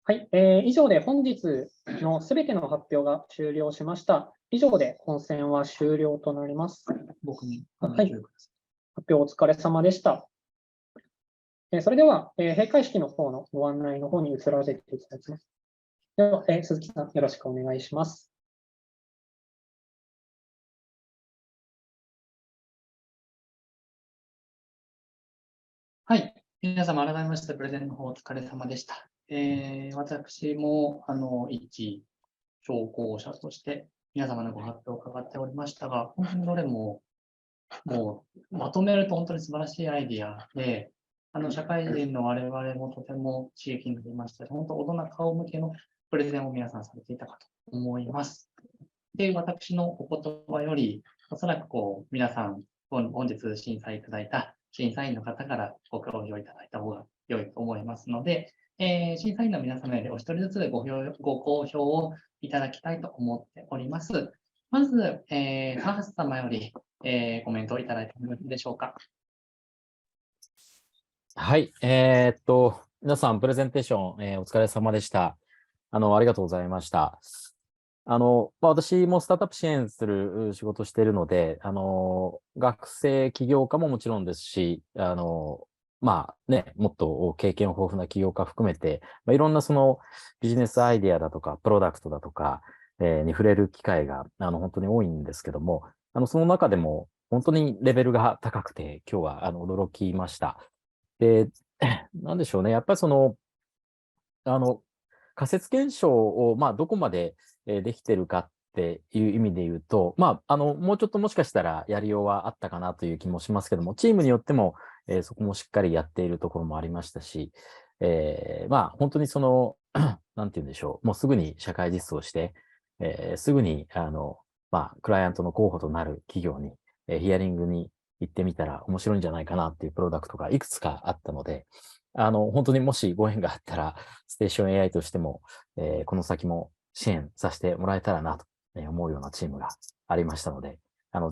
はい、以上で本日のすべての発表が終了しました。以上で本選は終了となります。はい、発表お疲れ様でした。それでは、閉会式の方のご案内の方に移らせていただきます。では、鈴木さん、よろしくお願いします。はい。皆様、改めまして、プレゼンの方お疲れ様でした。私も、一聴講者として、皆様のご発表を伺っておりましたが、本当にどれも、もう、まとめると本当に素晴らしいアイディアで、社会人の我々もとても刺激になりましたし、本当、大人顔向けのプレゼンを皆さんされていたかと思います。で、私のお言葉より、おそらく皆さん、本日審査いただいた審査員の方からご協力いただいた方が良いと思いますので、審査員の皆様よりお一人ずつでご好評をいただきたいと思っております。まず、田橋様より、コメントをいただいてもよろしいでしょうか。はい。皆さん、プレゼンテーション、お疲れ様でした。ありがとうございました。私もスタートアップ支援する仕事をしているので、学生起業家ももちろんですし、もっと経験豊富な起業家含めて、いろんなビジネスアイデアだとか、プロダクトだとか、に触れる機会が本当に多いんですけども、その中でも本当にレベルが高くて、今日は驚きました。で、なんでしょうね。やっぱり仮説検証を、どこまでできてるかっていう意味で言うと、もうちょっともしかしたらやりようはあったかなという気もしますけども、チームによっても、そこもしっかりやっているところもありましたし、本当になんて言うんでしょう、もうすぐに社会実装して、すぐに、クライアントの候補となる企業に、ヒアリングに行ってみたら面白いんじゃないかなっていうプロダクトがいくつかあったので、本当にもしご縁があったら、ステーション AI としても、この先も支援させてもらえたらなと思うようなチームがありましたので、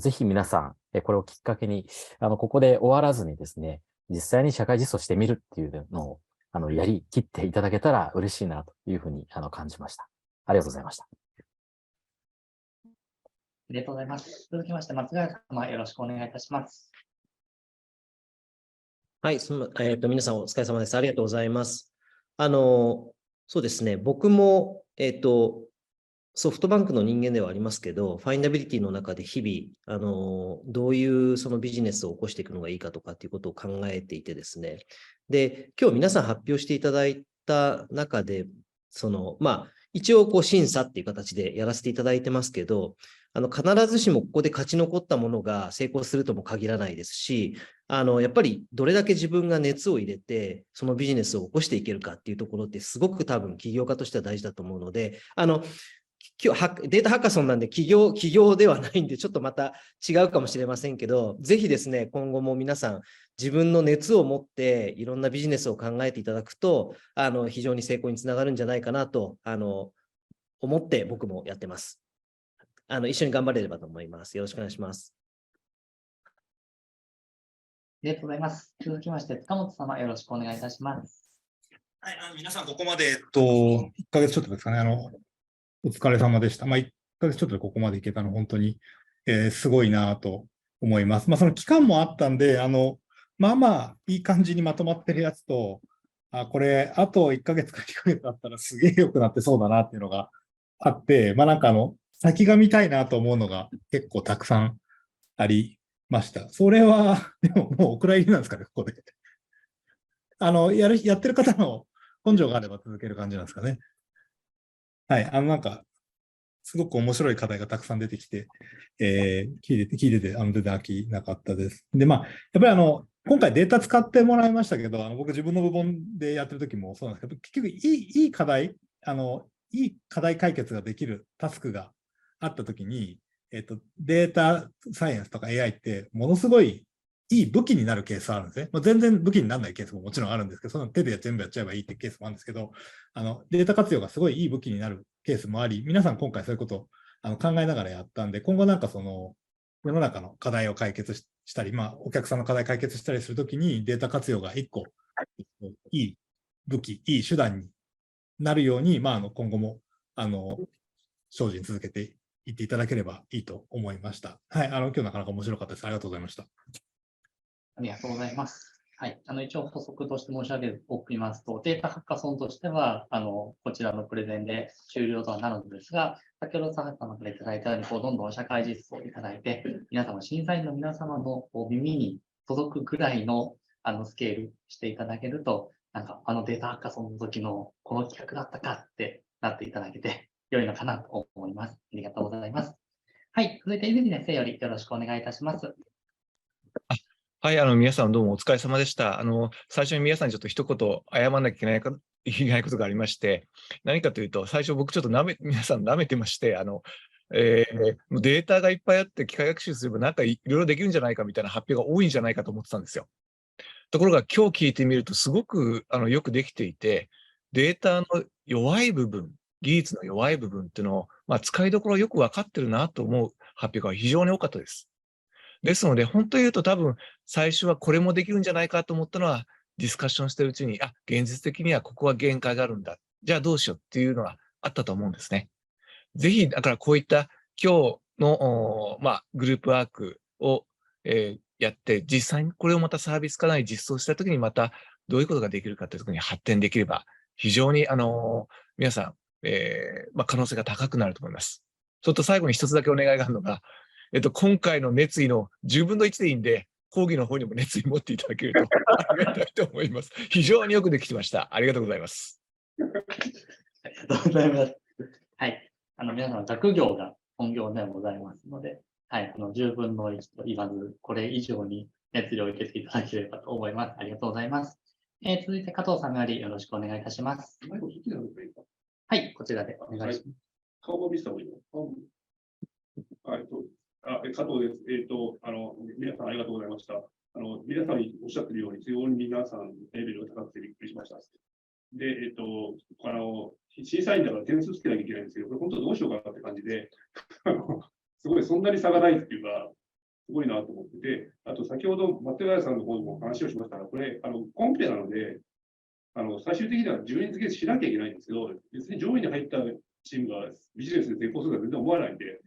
ぜひ皆さん、これをきっかけに、ここで終わらずにですね、実際に社会実装してみるっていうのを、やりきっていただけたら嬉しいなというふうに感じました。ありがとうございました。ありがとうございます。続きまして、松ヶ谷様、よろしくお願いいたします。はい、皆さんお疲れ様です。ありがとうございます。そうですね、僕も、ソフトバンクの人間ではありますけど、ファインダビリティの中で日々、どういうそのビジネスを起こしていくのがいいかとかっていうことを考えていてですね。で、今日皆さん発表していただいた中で、一応審査っていう形でやらせていただいてますけど、必ずしもここで勝ち残ったものが成功するとも限らないですし、やっぱりどれだけ自分が熱を入れて、そのビジネスを起こしていけるかっていうところってすごく多分起業家としては大事だと思うので、今日データハッカソンなんで起業ではないんで、ちょっとまた違うかもしれませんけど、ぜひですね、今後も皆さん、自分の熱を持っていろんなビジネスを考えていただくと、非常に成功につながるんじゃないかなと、思って僕もやってます。一緒に頑張れればと思います。よろしくお願いします。ありがとうございます。続きまして、塚本様、よろしくお願いいたします。はい、皆さん、ここまで、1ヶ月ちょっとですかね、お疲れ様でした。1ヶ月ちょっとでここまでいけたの、本当に、すごいなと思います。その期間もあったんで、いい感じにまとまってるやつと、これ、あと1ヶ月か2ヶ月だったらすげえ良くなってそうだなっていうのがあって、先が見たいなと思うのが結構たくさんありました。それは、でももうお蔵入りなんですかね、ここで。やってる方の根性があれば続ける感じなんですかね。はい、すごく面白い課題がたくさん出てきて、聞いてて、全然飽きなかったです。で、やっぱり今回データ使ってもらいましたけど、僕自分の部門でやってる時もそうなんですけど、結局いい課題解決ができるタスクがあった時に、データサイエンスとか AI ってものすごいいい武器になるケースあるんですね。全然武器にならないケースももちろんあるんですけど、その手で全部やっちゃえばいいってケースもあるんですけど、データ活用がすごいいい武器になるケースもあり、皆さん今回そういうことを考えながらやったんで、今後世の中の課題を解決したり、お客さんの課題解決したりするときにデータ活用が一個いい武器、いい手段になるように、今後も精進続けていっていただければいいと思いました。はい、今日なかなか面白かったです。ありがとうございました。ありがとうございます。はい。一応補足として申し上げておきますと、データハッカソンとしては、こちらのプレゼンで終了とはなるのですが、先ほど佐々木様からいただいたように、どんどん社会実装をいただいて、皆様、審査員の皆様の耳に届くぐらいのスケールしていただけると、データハッカソンの時のこの企画だったかってなっていただけて良いのかなと思います。ありがとうございます。はい。続いて、ビジネスよりよろしくお願いいたします。はい、皆さんどうもお疲れ様でした。最初に皆さんにちょっと一言謝らなきゃいけないことがありまして、何かというと、最初僕ちょっと皆さん舐めてまして、データがいっぱいあって機械学習すればなんかいろいろできるんじゃないかみたいな発表が多いんじゃないかと思ってたんですよ。ところが今日聞いてみるとすごくよくできていて、データの弱い部分、技術の弱い部分っていうのを、使いどころよく分かってるなと思う発表が非常に多かったです。ですので、本当に言うと多分、最初はこれもできるんじゃないかと思ったのは、ディスカッションしてるうちに、現実的にはここは限界があるんだ。じゃあどうしようっていうのがあったと思うんですね。ぜひ、だからこういった今日の、グループワークを、やって、実際にこれをまたサービス化なり実装したときにまたどういうことができるかというところに発展できれば、非常に、皆さん、可能性が高くなると思います。ちょっと最後に一つだけお願いがあるのが、今回の熱意の10分の1でいいんで、講義の方にも熱意持っていただけるとありがたいと思います。非常によくできてました。ありがとうございます。ありがとうございます。はい。皆さん、学業が本業ではございますので、はい。10分の1と言わず、これ以上に熱量を受けていただければと思います。ありがとうございます。続いて加藤さんよりよろしくお願いいたします。はい。こちらでお願いします。顔を見せた方がいいの？加藤です。皆さんありがとうございました。皆さんにおっしゃってるように、非常に皆さんレベルが高くてびっくりしました。で、審査員だから点数つけなきゃいけないんですけど、これ本当どうしようかなって感じで、すごいそんなに差がないっていうか、すごいなと思ってて、あと先ほど松永さんの方にも話をしましたが、これ、コンペなので、最終的には順位付けしなきゃいけないんですけど、別に上位に入ったチームがビジネスで成功するとは全然思わないんで、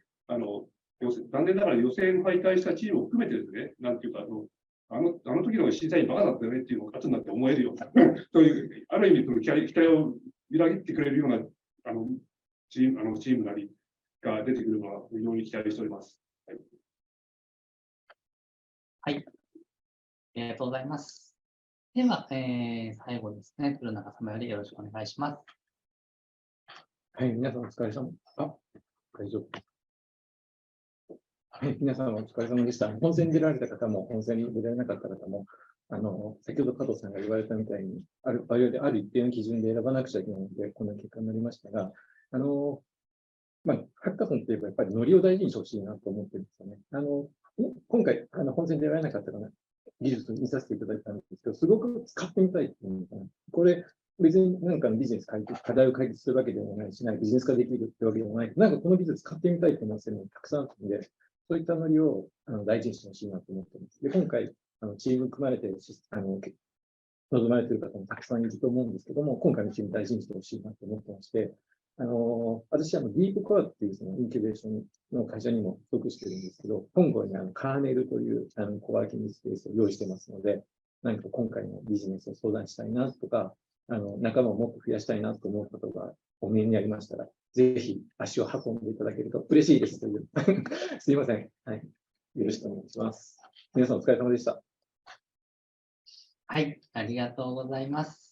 残念ながら予選敗退したチームを含めてですね、なんていうか、あの時の審査員バカだったよねっていうのを勝つになって思えるような、という、ある意味、期待を裏切ってくれるようなチームなりが出てくるのは非常に期待しております。はい。ありがとうございます。では、最後ですね、古永様よりよろしくお願いします。はい、皆さんお疲れ様。大丈夫。はい、皆さんお疲れ様でした。本選に出られた方も、本選に出られなかった方も、先ほど加藤さんが言われたみたいに、ある一定の基準で選ばなくちゃいけないので、この結果になりましたが、ハッカソンって言えばやっぱりノリを大事にしてほしいなと思ってるんですよね。今回、本選に出られなかったかな、技術を見させていただいたんですけど、すごく使ってみたいっていうのかな。これ、別に何かのビジネス課題を解決するわけでもないし、ビジネス化できるってわけでもない。なんかこの技術使ってみたいと思ってるのがたくさんあるので、そういったノリを大事にしてほしいなと思っています。で、今回、チーム組まれて、望まれている方もたくさんいると思うんですけども、今回のチーム大事にしてほしいなと思ってまして、私はディープコアっていうそのインキュベーションの会社にも属してるんですけど、今後にカーネルというコワーキングスペースを用意してますので、何か今回のビジネスを相談したいなとか、仲間をもっと増やしたいなと思うことがお見えにありましたら、ぜひ足を運んでいただけると嬉しいですという。すいません。はい。よろしくお願いします。皆さんお疲れ様でした。はい、ありがとうございます。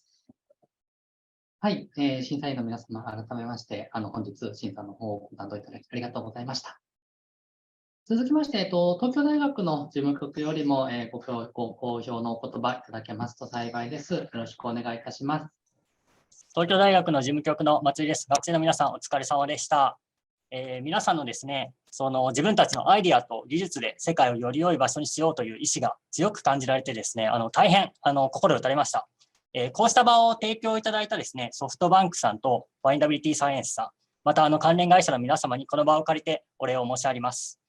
はい、審査員の皆様、改めまして、本日、審査の方をご担当いただきありがとうございました。続きまして、東京大学の事務局よりも、ご好評のお言葉いただけますと幸いです。よろしくお願いいたします。東京大学の事務局の松井です。学生の皆さん、お疲れ様でした。皆さんのですね、自分たちのアイディアと技術で世界をより良い場所にしようという意思が強く感じられてですね、大変心打たれました。こうした場を提供いただいたですね、ソフトバンクさんとファインダビリティサイエンスさん、また関連会社の皆様にこの場を借りてお礼を申し上げます。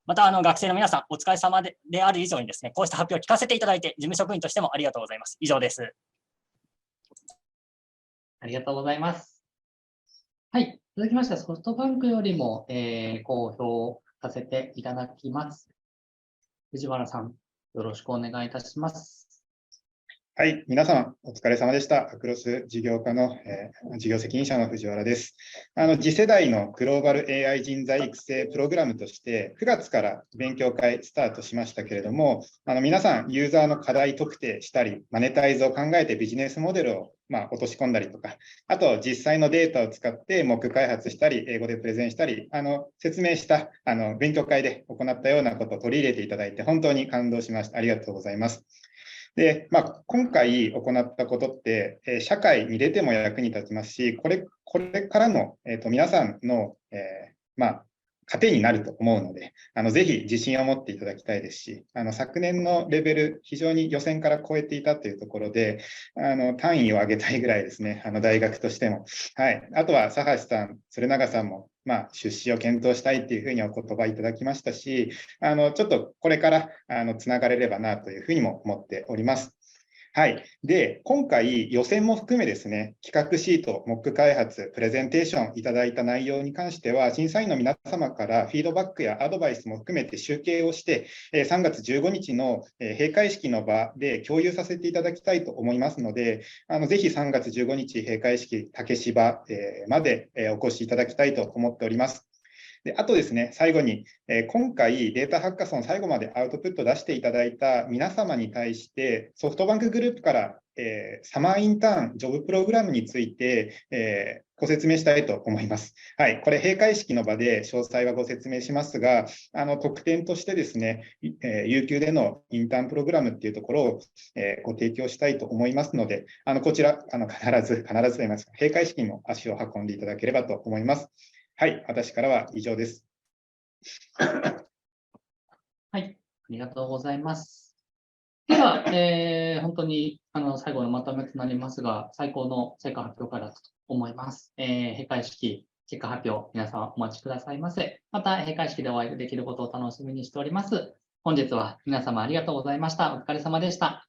また学生の皆さん、お疲れ様である以上にですね、こうした発表を聞かせていただいて、事務職員としてもありがとうございます。以上です。ありがとうございます。はい、続きましてソフトバンクよりも、公表させていただきます。藤原さん、よろしくお願いいたします。はい、皆様お疲れ様でした。アクロス事業課の、事業責任者の藤原です。次世代のグローバル AI 人材育成プログラムとして9月から勉強会スタートしましたけれども、皆さんユーザーの課題特定したり、マネタイズを考えてビジネスモデルを落とし込んだりとか、あと実際のデータを使ってモック開発したり、英語でプレゼンしたり、説明した勉強会で行ったようなことを取り入れていただいて本当に感動しました。ありがとうございます。で、今回行ったことって、社会に出ても役に立ちますし、これからの、皆さんの、糧になると思うので、ぜひ自信を持っていただきたいですし、昨年のレベル、非常に予選から超えていたというところで、単位を上げたいぐらいですね、大学としても。はい。あとは、佐橋さん、鶴永さんも、出資を検討したいというふうにお言葉いただきましたし、ちょっとこれからつながれればなというふうにも思っております。はい。で、今回予選も含めですね、企画シート、モック開発、プレゼンテーションいただいた内容に関しては、審査員の皆様からフィードバックやアドバイスも含めて集計をして、3月15日の閉会式の場で共有させていただきたいと思いますので、ぜひ3月15日閉会式竹芝までお越しいただきたいと思っております。で、あとですね、最後に、今回データハッカソン最後までアウトプット出していただいた皆様に対して、ソフトバンクグループから、サマーインターンジョブプログラムについて、ご説明したいと思います。はい、これ閉会式の場で詳細はご説明しますが、特典としてですね、有給でのインターンプログラムっていうところを、ご提供したいと思いますので、こちら必ずと言いますか、閉会式にも足を運んでいただければと思います。はい、私からは以上です。はい、ありがとうございます。では、本当に最後のまとめとなりますが、最高の成果発表会だったと思います。閉会式、結果発表、皆さんお待ちくださいませ。また、閉会式でお会いできることを楽しみにしております。本日は皆様ありがとうございました。お疲れ様でした。